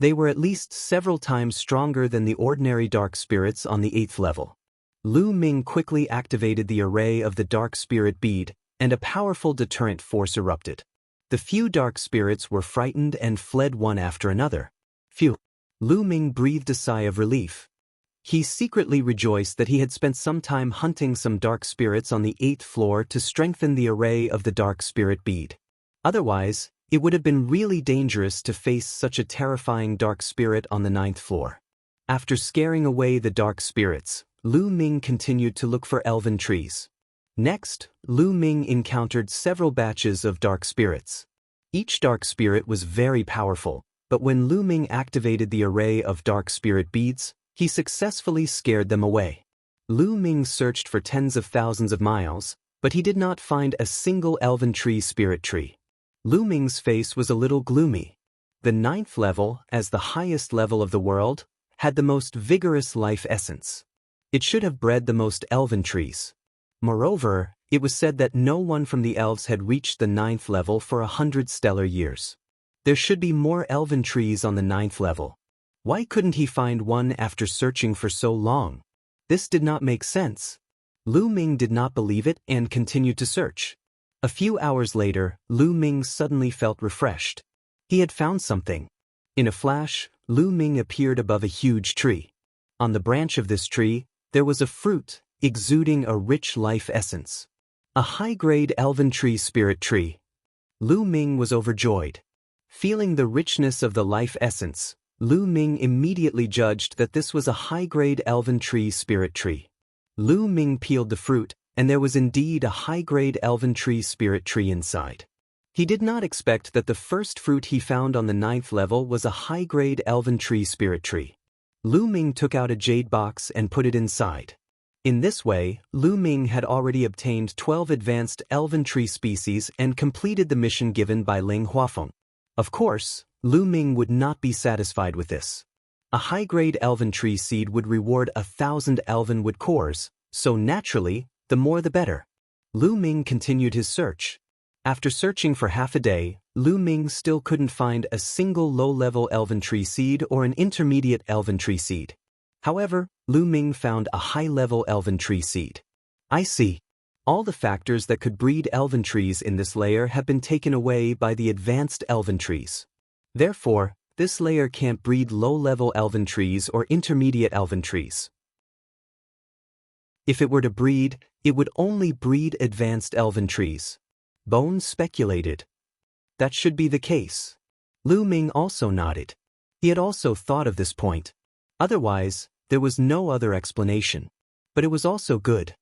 They were at least several times stronger than the ordinary dark spirits on the 8th level. Lu Ming quickly activated the array of the dark spirit bead, and a powerful deterrent force erupted. The few dark spirits were frightened and fled one after another. Phew! Lu Ming breathed a sigh of relief. He secretly rejoiced that he had spent some time hunting some dark spirits on the 8th floor to strengthen the array of the dark spirit bead. Otherwise, it would have been really dangerous to face such a terrifying dark spirit on the 9th floor. After scaring away the dark spirits, Lu Ming continued to look for elven trees. Next, Lu Ming encountered several batches of dark spirits. Each dark spirit was very powerful, but when Lu Ming activated the array of dark spirit beads, he successfully scared them away. Lu Ming searched for tens of thousands of miles, but he did not find a single elven tree spirit tree. Lu Ming's face was a little gloomy. The 9th level, as the highest level of the world, had the most vigorous life essence. It should have bred the most elven trees. Moreover, it was said that no one from the elves had reached the 9th level for 100 stellar years. There should be more elven trees on the 9th level. Why couldn't he find one after searching for so long? This did not make sense. Lu Ming did not believe it and continued to search. A few hours later, Lu Ming suddenly felt refreshed. He had found something. In a flash, Lu Ming appeared above a huge tree. On the branch of this tree, there was a fruit, exuding a rich life essence. A high-grade elven tree spirit tree. Lu Ming was overjoyed. Feeling the richness of the life essence, Lu Ming immediately judged that this was a high-grade elven tree spirit tree. Lu Ming peeled the fruit, and there was indeed a high-grade elven tree spirit tree inside. He did not expect that the first fruit he found on the 9th level was a high-grade elven tree spirit tree. Lu Ming took out a jade box and put it inside. In this way, Lu Ming had already obtained 12 advanced elven tree species and completed the mission given by Ling Huafeng. Of course, Lu Ming would not be satisfied with this. A high-grade elven tree seed would reward 1,000 elven wood cores, so naturally, the more the better. Lu Ming continued his search. After searching for half a day, Lu Ming still couldn't find a single low-level elven tree seed or an intermediate elven tree seed. However, Lu Ming found a high-level elven tree seed. I see. All the factors that could breed elven trees in this layer have been taken away by the advanced elven trees. Therefore, this layer can't breed low-level elven trees or intermediate elven trees. If it were to breed, it would only breed advanced elven trees. Bones speculated. That should be the case. Lu Ming also nodded. He had also thought of this point. Otherwise, there was no other explanation. But it was also good.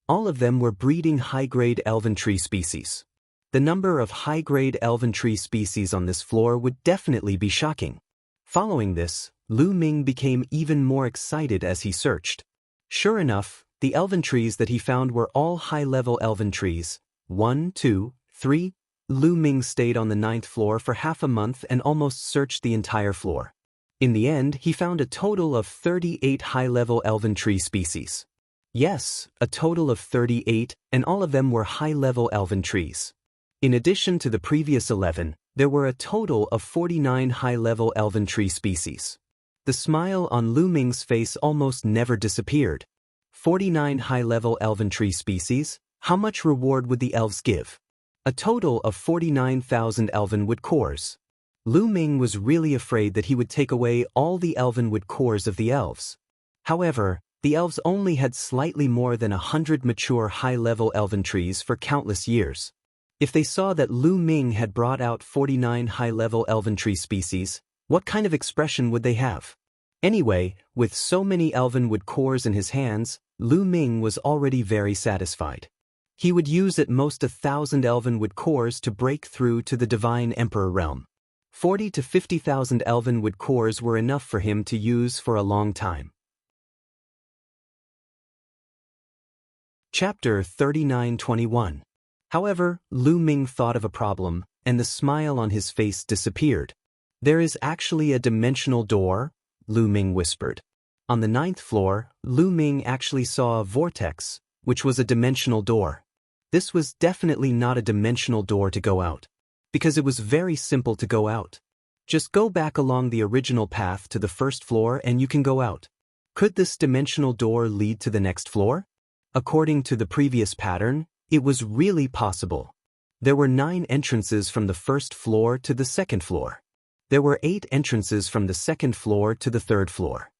All of them were breeding high-grade elven tree species. The number of high-grade elven tree species on this floor would definitely be shocking. Following this, Lu Ming became even more excited as he searched. Sure enough, the elven trees that he found were all high-level elven trees. 1, 2, 3. Lu Ming stayed on the 9th floor for half a month and almost searched the entire floor. In the end, he found a total of 38 high-level elven tree species. Yes, a total of 38, and all of them were high-level elven trees. In addition to the previous 11, there were a total of 49 high-level elven tree species. The smile on Lu Ming's face almost never disappeared. 49 high-level elven tree species, how much reward would the elves give? A total of 49,000 elven wood cores. Lu Ming was really afraid that he would take away all the elven wood cores of the elves. However, the elves only had slightly more than 100 mature high-level elven trees for countless years. If they saw that Lu Ming had brought out 49 high-level elven tree species, what kind of expression would they have? Anyway, with so many elven wood cores in his hands, Lu Ming was already very satisfied. He would use at most 1,000 elven wood cores to break through to the Divine Emperor realm. 40 to 50,000 elven wood cores were enough for him to use for a long time. Chapter 39:21. However, Lu Ming thought of a problem, and the smile on his face disappeared. There is actually a dimensional door, Lu Ming whispered. On the 9th floor, Lu Ming actually saw a vortex, which was a dimensional door. This was definitely not a dimensional door to go out, because it was very simple to go out. Just go back along the original path to the 1st floor and you can go out. Could this dimensional door lead to the next floor? According to the previous pattern, it was really possible. There were 9 entrances from the 1st floor to the 2nd floor. There were 8 entrances from the 2nd floor to the 3rd floor.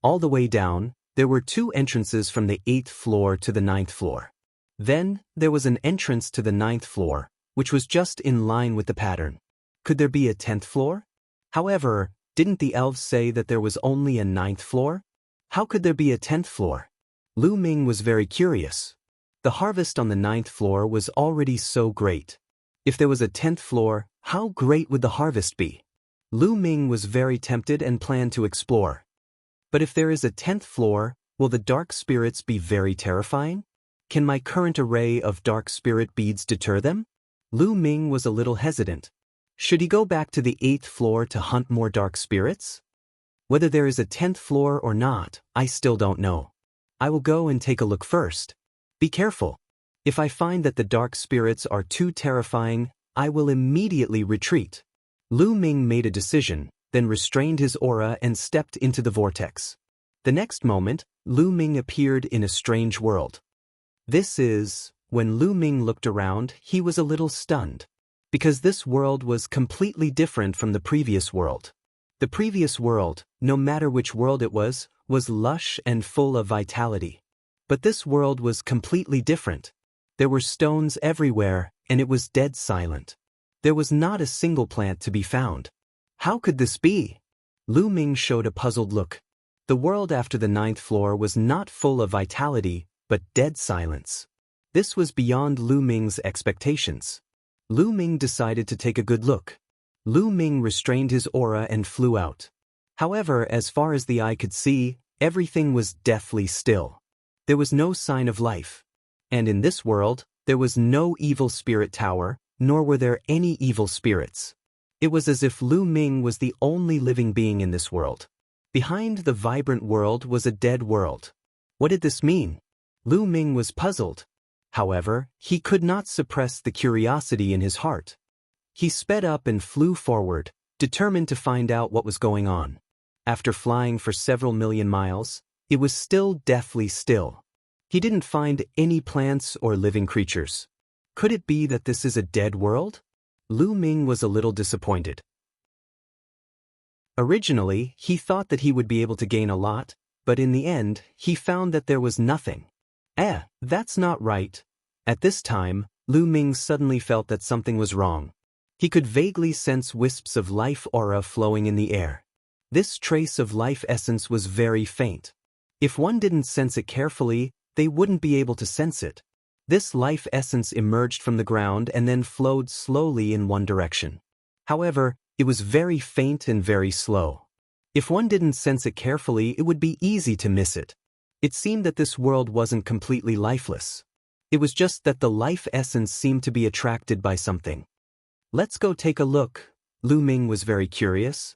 All the way down, there were 2 entrances from the 8th floor to the 9th floor. Then, there was an entrance to the 9th floor, which was just in line with the pattern. Could there be a 10th floor? However, didn't the elves say that there was only a 9th floor? How could there be a 10th floor? Lu Ming was very curious. The harvest on the 9th floor was already so great. If there was a 10th floor, how great would the harvest be? Lu Ming was very tempted and planned to explore. But if there is a 10th floor, will the dark spirits be very terrifying? Can my current array of dark spirit beads deter them? Lu Ming was a little hesitant. Should he go back to the 8th floor to hunt more dark spirits? Whether there is a 10th floor or not, I still don't know. I will go and take a look first. Be careful. If I find that the dark spirits are too terrifying, I will immediately retreat. Lu Ming made a decision, then restrained his aura and stepped into the vortex. The next moment, Lu Ming appeared in a strange world. This is When Lu Ming looked around, he was a little stunned. Because this world was completely different from the previous world. The previous world, no matter which world it was lush and full of vitality. But this world was completely different. There were stones everywhere, and it was dead silent. There was not a single plant to be found. How could this be? Lu Ming showed a puzzled look. The world after the 9th floor was not full of vitality, but dead silence. This was beyond Lu Ming's expectations. Lu Ming decided to take a good look. Lu Ming restrained his aura and flew out. However, as far as the eye could see, everything was deathly still. There was no sign of life. And in this world, there was no evil spirit tower, nor were there any evil spirits. It was as if Lu Ming was the only living being in this world. Behind the vibrant world was a dead world. What did this mean? Lu Ming was puzzled. However, he could not suppress the curiosity in his heart. He sped up and flew forward, determined to find out what was going on. After flying for several million miles, it was still deathly still. He didn't find any plants or living creatures. Could it be that this is a dead world? Lu Ming was a little disappointed. Originally, he thought that he would be able to gain a lot, but in the end, he found that there was nothing. That's not right. At this time, Lu Ming suddenly felt that something was wrong. He could vaguely sense wisps of life aura flowing in the air. This trace of life essence was very faint. If one didn't sense it carefully, they wouldn't be able to sense it. This life essence emerged from the ground and then flowed slowly in one direction. However, it was very faint and very slow. If one didn't sense it carefully, it would be easy to miss it. It seemed that this world wasn't completely lifeless. It was just that the life essence seemed to be attracted by something. Let's go take a look. Lu Ming was very curious.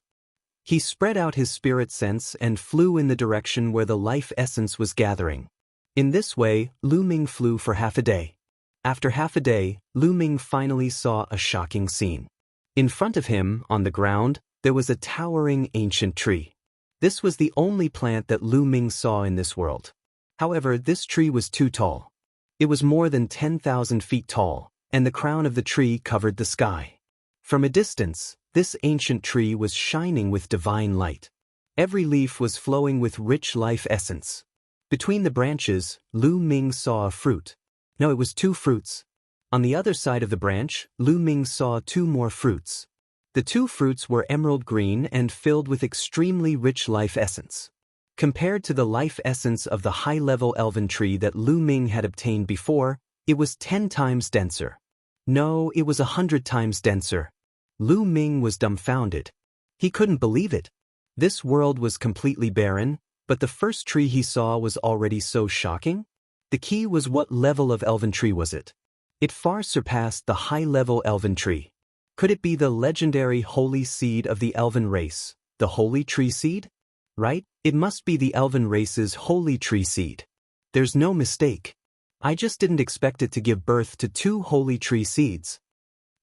He spread out his spirit sense and flew in the direction where the life essence was gathering. In this way, Lu Ming flew for half a day. After half a day, Lu Ming finally saw a shocking scene. In front of him, on the ground, there was a towering ancient tree. This was the only plant that Lu Ming saw in this world. However, this tree was too tall. It was more than 10,000 feet tall, and the crown of the tree covered the sky. From a distance, this ancient tree was shining with divine light. Every leaf was flowing with rich life essence. Between the branches, Lu Ming saw a fruit. No, it was 2 fruits. On the other side of the branch, Lu Ming saw 2 more fruits. The 2 fruits were emerald green and filled with extremely rich life essence. Compared to the life essence of the high-level elven tree that Lu Ming had obtained before, it was 10 times denser. No, it was 100 times denser. Lu Ming was dumbfounded. He couldn't believe it. This world was completely barren, but the first tree he saw was already so shocking. The key was, what level of elven tree was it? It far surpassed the high-level elven tree. Could it be the legendary holy seed of the elven race, the holy tree seed? Right? It must be the elven race's holy tree seed. There's no mistake. I just didn't expect it to give birth to 2 holy tree seeds.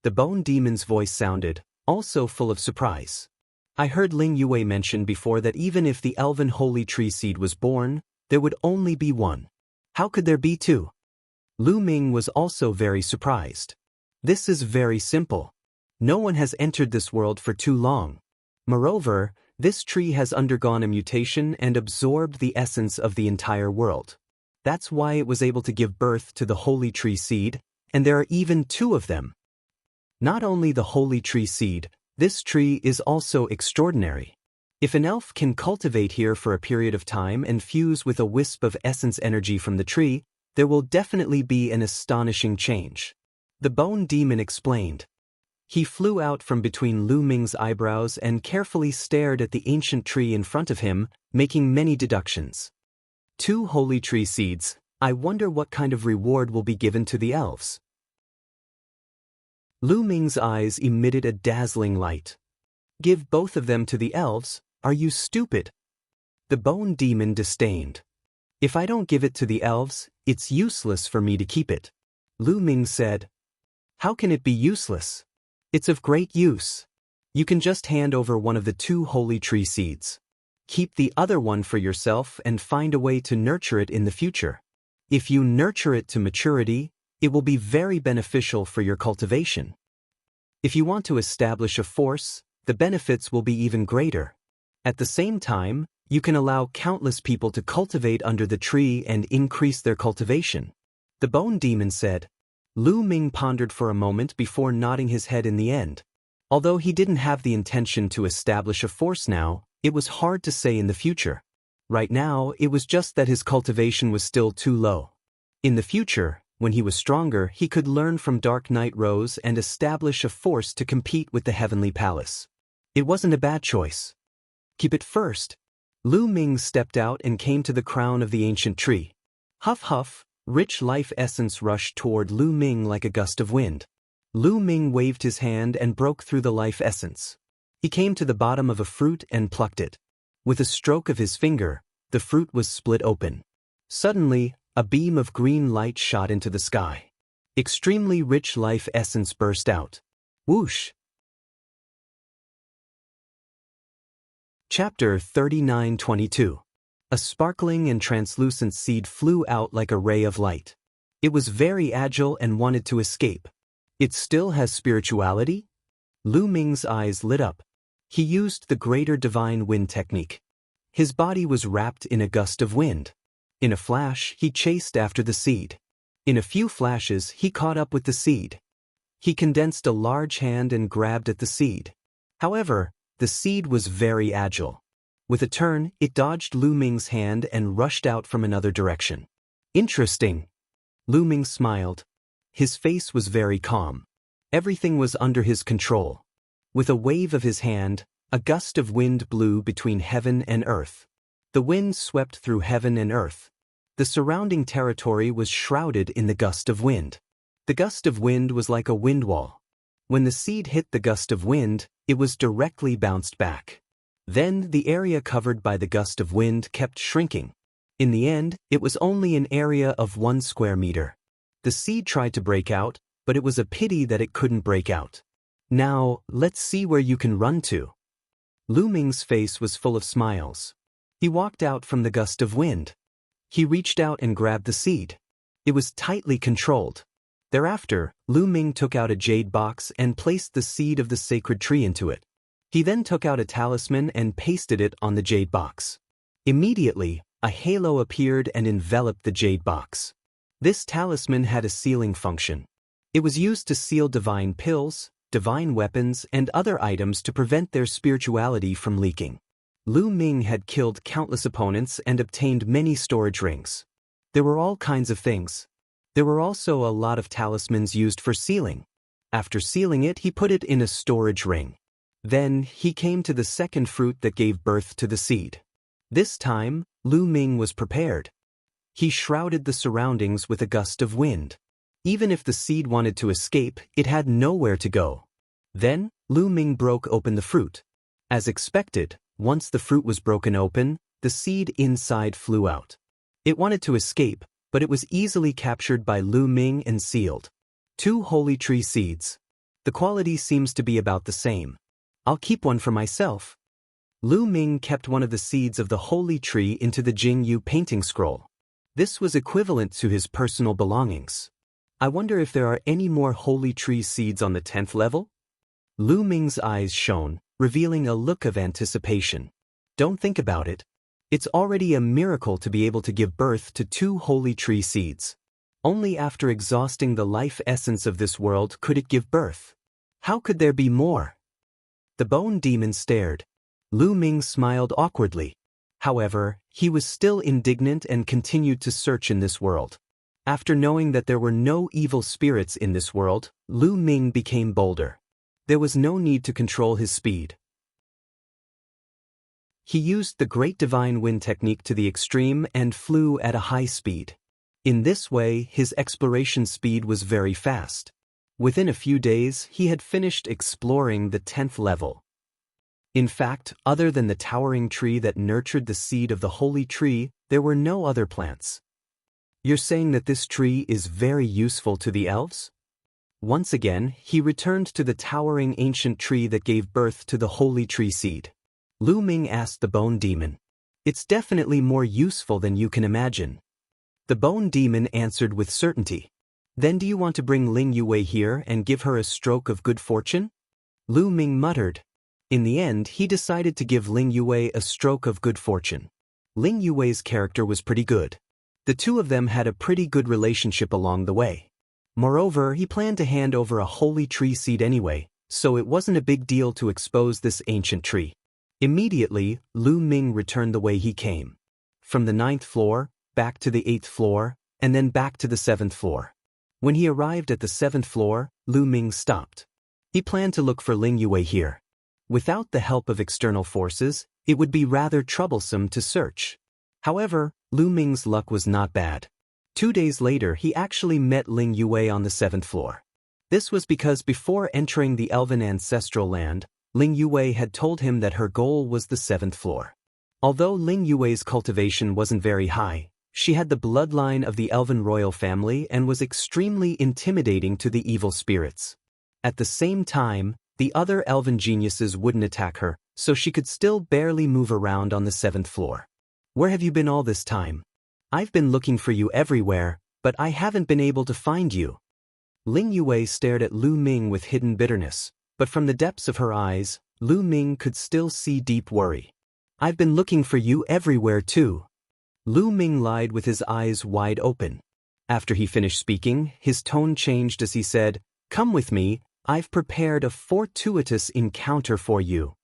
The bone demon's voice sounded, also full of surprise. I heard Ling Yue mention before that even if the elven holy tree seed was born, there would only be 1. How could there be 2? Lu Ming was also very surprised. This is very simple. No one has entered this world for too long. Moreover, this tree has undergone a mutation and absorbed the essence of the entire world. That's why it was able to give birth to the holy tree seed, and there are even 2 of them. Not only the holy tree seed, this tree is also extraordinary. If an elf can cultivate here for a period of time and fuse with a wisp of essence energy from the tree, there will definitely be an astonishing change. The bone demon explained. He flew out from between Lu Ming's eyebrows and carefully stared at the ancient tree in front of him, making many deductions. 2 holy tree seeds. I wonder what kind of reward will be given to the elves. Lu Ming's eyes emitted a dazzling light. Give both of them to the elves? Are you stupid? The bone demon disdained. If I don't give it to the elves, it's useless for me to keep it. Lu Ming said. How can it be useless? It's of great use. You can just hand over one of the 2 holy tree seeds. Keep the other one for yourself and find a way to nurture it in the future. If you nurture it to maturity, It will be very beneficial for your cultivation. If you want to establish a force, the benefits will be even greater. At the same time, you can allow countless people to cultivate under the tree and increase their cultivation. The Bone Demon said. Lu Ming pondered for a moment before nodding his head in the end. Although he didn't have the intention to establish a force now, it was hard to say in the future. Right now, it was just that his cultivation was still too low. In the future, when he was stronger, he could learn from Dark Knight Rose and establish a force to compete with the Heavenly Palace. It wasn't a bad choice. Keep it first. Lu Ming stepped out and came to the crown of the ancient tree. Huff huff, rich life essence rushed toward Lu Ming like a gust of wind. Lu Ming waved his hand and broke through the life essence. He came to the bottom of a fruit and plucked it. With a stroke of his finger, the fruit was split open. Suddenly, a beam of green light shot into the sky. Extremely rich life essence burst out. Whoosh! Chapter 39:22. A sparkling and translucent seed flew out like a ray of light. It was very agile and wanted to escape. It still has spirituality? Lu Ming's eyes lit up. He used the greater divine wind technique. His body was wrapped in a gust of wind. In a flash, he chased after the seed. In a few flashes, he caught up with the seed. He condensed a large hand and grabbed at the seed. However, the seed was very agile. With a turn, it dodged Lu Ming's hand and rushed out from another direction. Interesting. Lu Ming smiled. His face was very calm. Everything was under his control. With a wave of his hand, a gust of wind blew between heaven and earth. The wind swept through heaven and earth. The surrounding territory was shrouded in the gust of wind. The gust of wind was like a wind wall. When the seed hit the gust of wind, it was directly bounced back. Then the area covered by the gust of wind kept shrinking. In the end, it was only an area of 1 square meter. The seed tried to break out, but it was a pity that it couldn't break out. Now, let's see where you can run to. Lu Ming's face was full of smiles. He walked out from the gust of wind. He reached out and grabbed the seed. It was tightly controlled. Thereafter, Lu Ming took out a jade box and placed the seed of the sacred tree into it. He then took out a talisman and pasted it on the jade box. Immediately, a halo appeared and enveloped the jade box. This talisman had a sealing function. It was used to seal divine pills, divine weapons, and other items to prevent their spirituality from leaking. Lu Ming had killed countless opponents and obtained many storage rings. There were all kinds of things. There were also a lot of talismans used for sealing. After sealing it, he put it in a storage ring. Then, he came to the second fruit that gave birth to the seed. This time, Lu Ming was prepared. He shrouded the surroundings with a gust of wind. Even if the seed wanted to escape, it had nowhere to go. Then, Lu Ming broke open the fruit. As expected, once the fruit was broken open, the seed inside flew out. It wanted to escape, but it was easily captured by Lu Ming and sealed. 2 holy tree seeds. The quality seems to be about the same. I'll keep one for myself. Lu Ming kept one of the seeds of the holy tree into the Jingyu painting scroll. This was equivalent to his personal belongings. I wonder if there are any more holy tree seeds on the 10th level? Lu Ming's eyes shone, revealing a look of anticipation. Don't think about it. It's already a miracle to be able to give birth to 2 holy tree seeds. Only after exhausting the life essence of this world could it give birth. How could there be more? The Bone Demon stared. Lu Ming smiled awkwardly. However, he was still indignant and continued to search in this world. After knowing that there were no evil spirits in this world, Lu Ming became bolder. There was no need to control his speed. He used the Great Divine Wind technique to the extreme and flew at a high speed. In this way, his exploration speed was very fast. Within a few days, he had finished exploring the 10th level. In fact, other than the towering tree that nurtured the seed of the holy tree, there were no other plants. You're saying that this tree is very useful to the elves? Once again, he returned to the towering ancient tree that gave birth to the holy tree seed. Lu Ming asked the Bone Demon. It's definitely more useful than you can imagine. The Bone Demon answered with certainty. Then do you want to bring Ling Yue here and give her a stroke of good fortune? Lu Ming muttered. In the end, he decided to give Ling Yue a stroke of good fortune. Ling Yue's character was pretty good. The two of them had a pretty good relationship along the way. Moreover, he planned to hand over a holy tree seed anyway, so it wasn't a big deal to expose this ancient tree. Immediately, Lu Ming returned the way he came. From the 9th floor, back to the 8th floor, and then back to the 7th floor. When he arrived at the 7th floor, Lu Ming stopped. He planned to look for Ling Yue here. Without the help of external forces, it would be rather troublesome to search. However, Lu Ming's luck was not bad. 2 days later, he actually met Ling Yue on the 7th floor. This was because before entering the Elven ancestral land, Ling Yue had told him that her goal was the 7th floor. Although Ling Yue's cultivation wasn't very high, she had the bloodline of the Elven royal family and was extremely intimidating to the evil spirits. At the same time, the other Elven geniuses wouldn't attack her, so she could still barely move around on the 7th floor. Where have you been all this time? I've been looking for you everywhere, but I haven't been able to find you. Ling Yue stared at Lu Ming with hidden bitterness, but from the depths of her eyes, Lu Ming could still see deep worry. I've been looking for you everywhere too. Lu Ming lied with his eyes wide open. After he finished speaking, his tone changed as he said, "Come with me, I've prepared a fortuitous encounter for you."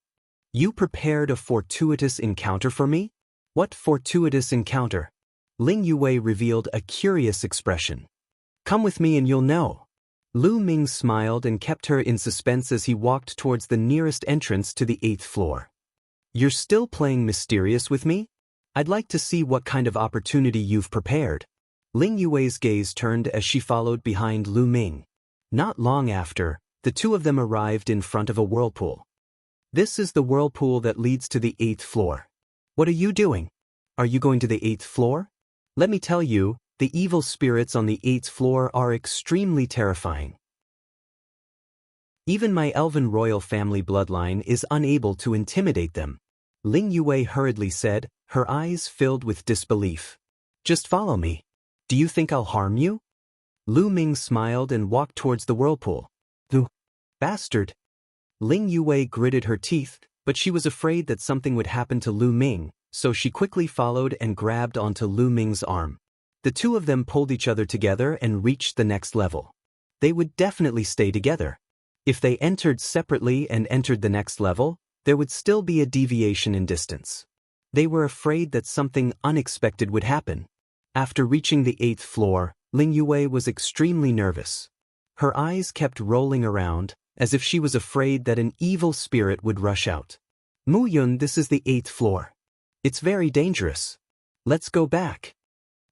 You prepared a fortuitous encounter for me? What fortuitous encounter? Ling Yue revealed a curious expression. Come with me and you'll know. Lu Ming smiled and kept her in suspense as he walked towards the nearest entrance to the 8th floor. You're still playing mysterious with me? I'd like to see what kind of opportunity you've prepared. Ling Yue's gaze turned as she followed behind Lu Ming. Not long after, the two of them arrived in front of a whirlpool. This is the whirlpool that leads to the 8th floor. What are you doing? Are you going to the 8th floor? Let me tell you, the evil spirits on the 8th floor are extremely terrifying. Even my Elven royal family bloodline is unable to intimidate them. Ling Yue hurriedly said, her eyes filled with disbelief. Just follow me. Do you think I'll harm you? Lu Ming smiled and walked towards the whirlpool. You bastard. Ling Yue gritted her teeth, but she was afraid that something would happen to Lu Ming, so she quickly followed and grabbed onto Lu Ming's arm. The two of them pulled each other together and reached the next level. They would definitely stay together. If they entered separately and entered the next level, there would still be a deviation in distance. They were afraid that something unexpected would happen. After reaching the 8th floor, Ling Yue was extremely nervous. Her eyes kept rolling around, as if she was afraid that an evil spirit would rush out. Mu Yun, this is the 8th floor. It's very dangerous. Let's go back.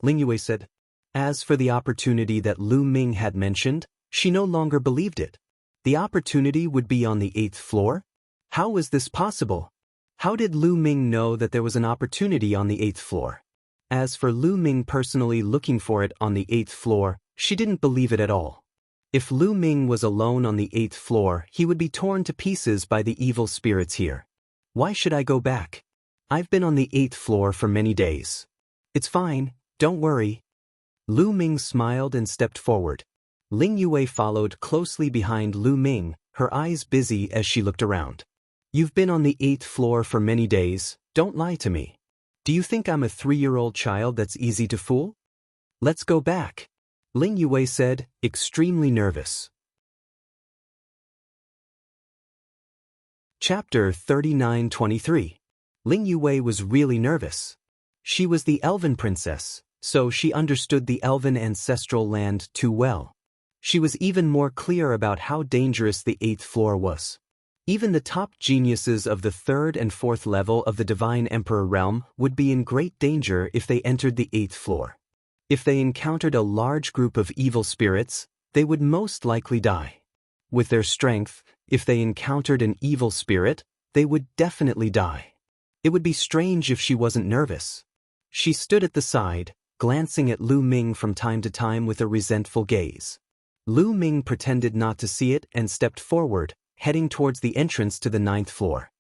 Ling Yue said. As for the opportunity that Lu Ming had mentioned, she no longer believed it. The opportunity would be on the 8th floor? How was this possible? How did Lu Ming know that there was an opportunity on the 8th floor? As for Lu Ming personally looking for it on the 8th floor, she didn't believe it at all. If Lu Ming was alone on the 8th floor, he would be torn to pieces by the evil spirits here. Why should I go back? I've been on the 8th floor for many days. It's fine, don't worry. Lu Ming smiled and stepped forward. Ling Yue followed closely behind Lu Ming, her eyes busy as she looked around. You've been on the 8th floor for many days, don't lie to me. Do you think I'm a 3-year-old child that's easy to fool? Let's go back. Ling Yue said, extremely nervous. Chapter 39-23. Ling Yue was really nervous. She was the Elven princess, so she understood the Elven ancestral land too well. She was even more clear about how dangerous the 8th floor was. Even the top geniuses of the 3rd and 4th level of the Divine Emperor realm would be in great danger if they entered the 8th floor. If they encountered a large group of evil spirits, they would most likely die. With their strength, if they encountered an evil spirit, they would definitely die. It would be strange if she wasn't nervous. She stood at the side, glancing at Lu Ming from time to time with a resentful gaze. Lu Ming pretended not to see it and stepped forward, heading towards the entrance to the 9th floor.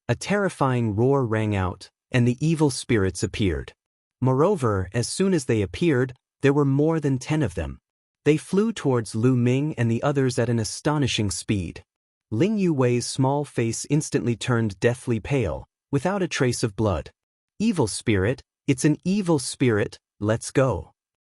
A terrifying roar rang out, and the evil spirits appeared. Moreover, as soon as they appeared, There were more than 10 of them. They flew towards Lu Ming and the others at an astonishing speed. Ling Yuwei's small face instantly turned deathly pale, without a trace of blood. Evil spirit, it's an evil spirit, let's go.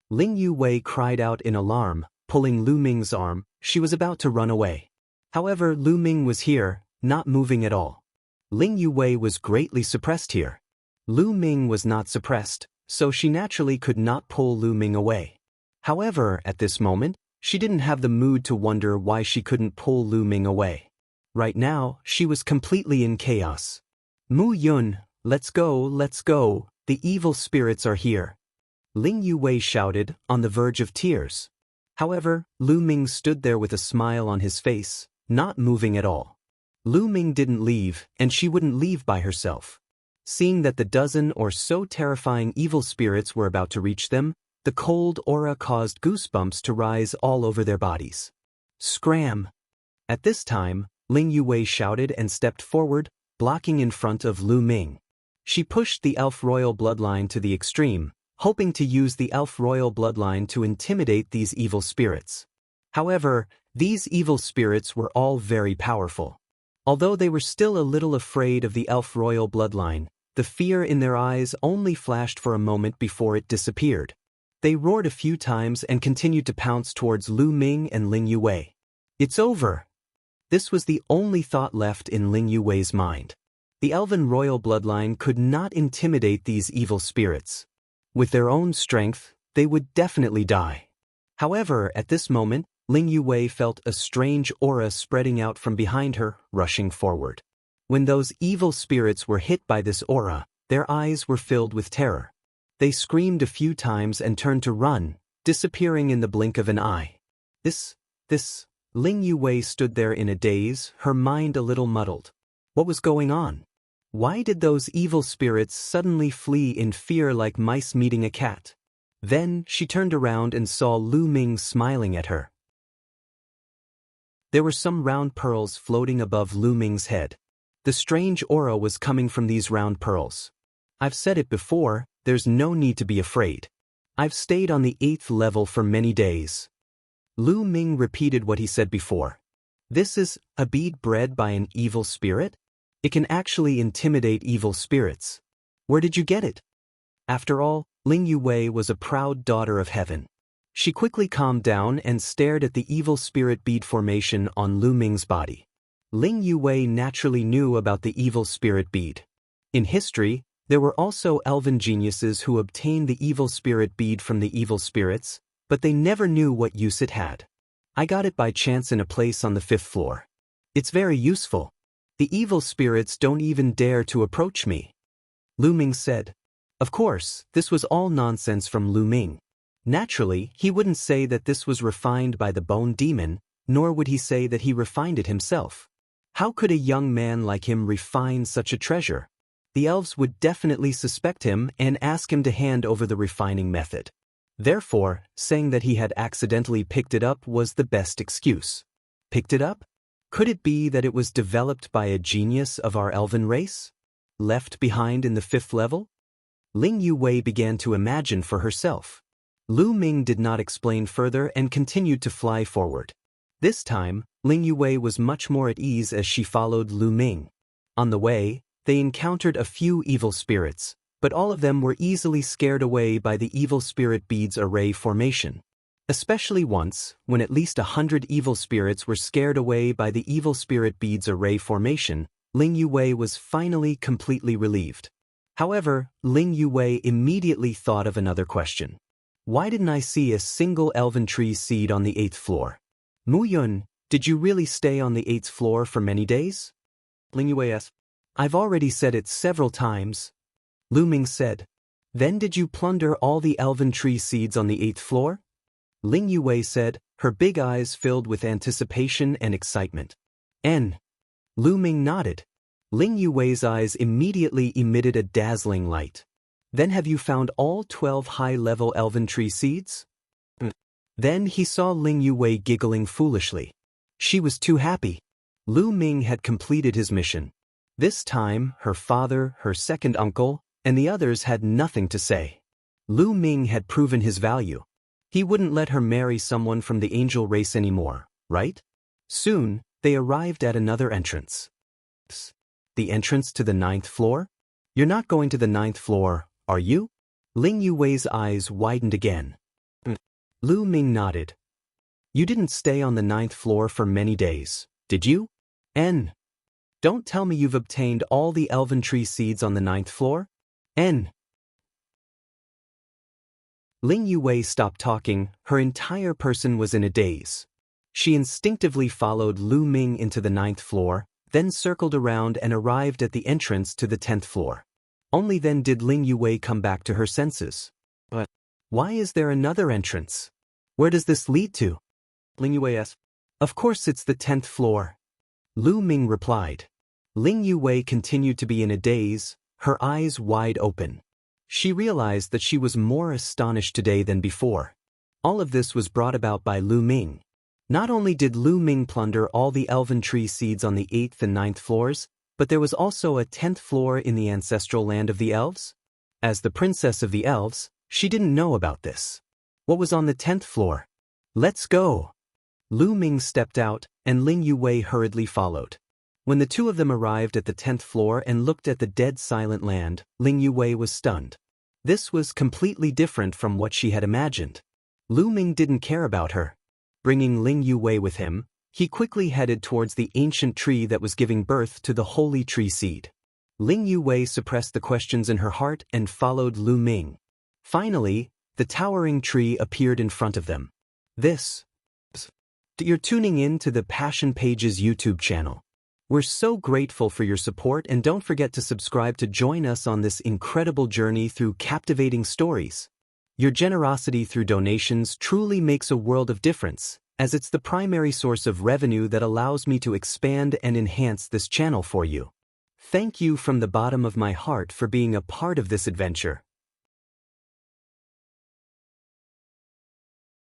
Ling Yuwei cried out in alarm, pulling Lu Ming's arm. She was about to run away. However, Lu Ming was here, not moving at all. Ling Yuwei was greatly suppressed here. Lu Ming was not suppressed, so she naturally could not pull Lu Ming away. However, at this moment, she didn't have the mood to wonder why she couldn't pull Lu Ming away. Right now, she was completely in chaos. Mu Yun, let's go, the evil spirits are here. Ling Yuwei shouted, on the verge of tears. However, Lu Ming stood there with a smile on his face, not moving at all. Lu Ming didn't leave, and she wouldn't leave by herself. Seeing that the dozen or so terrifying evil spirits were about to reach them, the cold aura caused goosebumps to rise all over their bodies. Scram! At this time, Ling Yuwei shouted and stepped forward, blocking in front of Lu Ming. She pushed the elf royal bloodline to the extreme, hoping to use the elf royal bloodline to intimidate these evil spirits. However, these evil spirits were all very powerful. Although they were still a little afraid of the elf royal bloodline, the fear in their eyes only flashed for a moment before it disappeared. They roared a few times and continued to pounce towards Lu Ming and Ling Yuwei. It's over! This was the only thought left in Ling Yuwei's mind. The elven royal bloodline could not intimidate these evil spirits. With their own strength, they would definitely die. However, at this moment, Ling Yuwei felt a strange aura spreading out from behind her, rushing forward. When those evil spirits were hit by this aura, their eyes were filled with terror. They screamed a few times and turned to run, disappearing in the blink of an eye. This, Ling Yuwei stood there in a daze, her mind a little muddled. What was going on? Why did those evil spirits suddenly flee in fear like mice meeting a cat? Then, she turned around and saw Lu Ming smiling at her. There were some round pearls floating above Lu Ming's head. The strange aura was coming from these round pearls. I've said it before, there's no need to be afraid. I've stayed on the 8th level for many days. Lu Ming repeated what he said before. This is a bead bred by an evil spirit? It can actually intimidate evil spirits. Where did you get it? After all, Ling Yuwei was a proud daughter of heaven. She quickly calmed down and stared at the evil spirit bead formation on Lu Ming's body. Ling Yuwei naturally knew about the evil spirit bead. In history, there were also elven geniuses who obtained the evil spirit bead from the evil spirits, but they never knew what use it had. I got it by chance in a place on the 5th floor. It's very useful. The evil spirits don't even dare to approach me. Lu Ming said. Of course, this was all nonsense from Lu Ming. Naturally, he wouldn't say that this was refined by the bone demon, nor would he say that he refined it himself. How could a young man like him refine such a treasure? The elves would definitely suspect him and ask him to hand over the refining method. Therefore, saying that he had accidentally picked it up was the best excuse. Picked it up? Could it be that it was developed by a genius of our elven race? Left behind in the 5th level? Ling Yuwei began to imagine for herself. Lu Ming did not explain further and continued to fly forward. This time, Ling Yuwei was much more at ease as she followed Lu Ming. On the way, they encountered a few evil spirits, but all of them were easily scared away by the evil spirit beads array formation. Especially once, when at least 100 evil spirits were scared away by the evil spirit beads array formation, Ling Yuwei was finally completely relieved. However, Ling Yuwei immediately thought of another question. Why didn't I see a single elven tree seed on the 8th floor? Mu Yun, did you really stay on the 8th floor for many days? Ling Yuwei asked. I've already said it several times. Lu Ming said. Then did you plunder all the elven tree seeds on the 8th floor? Ling Yuwei said, her big eyes filled with anticipation and excitement. Lu Ming nodded. Ling Yuwei's eyes immediately emitted a dazzling light. Then have you found all 12 high-level elven tree seeds? Then he saw Ling Yuwei giggling foolishly. She was too happy. Lu Ming had completed his mission. This time, her father, her second uncle, and the others had nothing to say. Lu Ming had proven his value. He wouldn't let her marry someone from the angel race anymore, right? Soon, they arrived at another entrance. The entrance to the 9th floor? You're not going to the 9th floor, are you? Ling Yuwei's eyes widened again. Lu Ming nodded. You didn't stay on the 9th floor for many days, did you? Don't tell me you've obtained all the elven tree seeds on the 9th floor? Ling Yuwei stopped talking, her entire person was in a daze. She instinctively followed Lu Ming into the 9th floor, then circled around and arrived at the entrance to the 10th floor. Only then did Ling Yuwei come back to her senses. But why is there another entrance? Where does this lead to? Ling Yuwei asked. Of course it's the 10th floor. Lu Ming replied. Ling Yuwei continued to be in a daze, her eyes wide open. She realized that she was more astonished today than before. All of this was brought about by Lu Ming. Not only did Lu Ming plunder all the elven tree seeds on the 8th and 9th floors, but there was also a 10th floor in the ancestral land of the elves. As the princess of the elves, she didn't know about this. What was on the 10th floor? Let's go! Lu Ming stepped out, and Ling Yuwei hurriedly followed. When the two of them arrived at the 10th floor and looked at the dead silent land, Ling Yuwei was stunned. This was completely different from what she had imagined. Lu Ming didn't care about her. Bringing Ling Yuwei with him, he quickly headed towards the ancient tree that was giving birth to the holy tree seed. Ling Yuwei suppressed the questions in her heart and followed Lu Ming. Finally, the towering tree appeared in front of them. You're tuning in to the Passion Pages YouTube channel. We're so grateful for your support, and don't forget to subscribe to join us on this incredible journey through captivating stories. Your generosity through donations truly makes a world of difference, as it's the primary source of revenue that allows me to expand and enhance this channel for you. Thank you from the bottom of my heart for being a part of this adventure.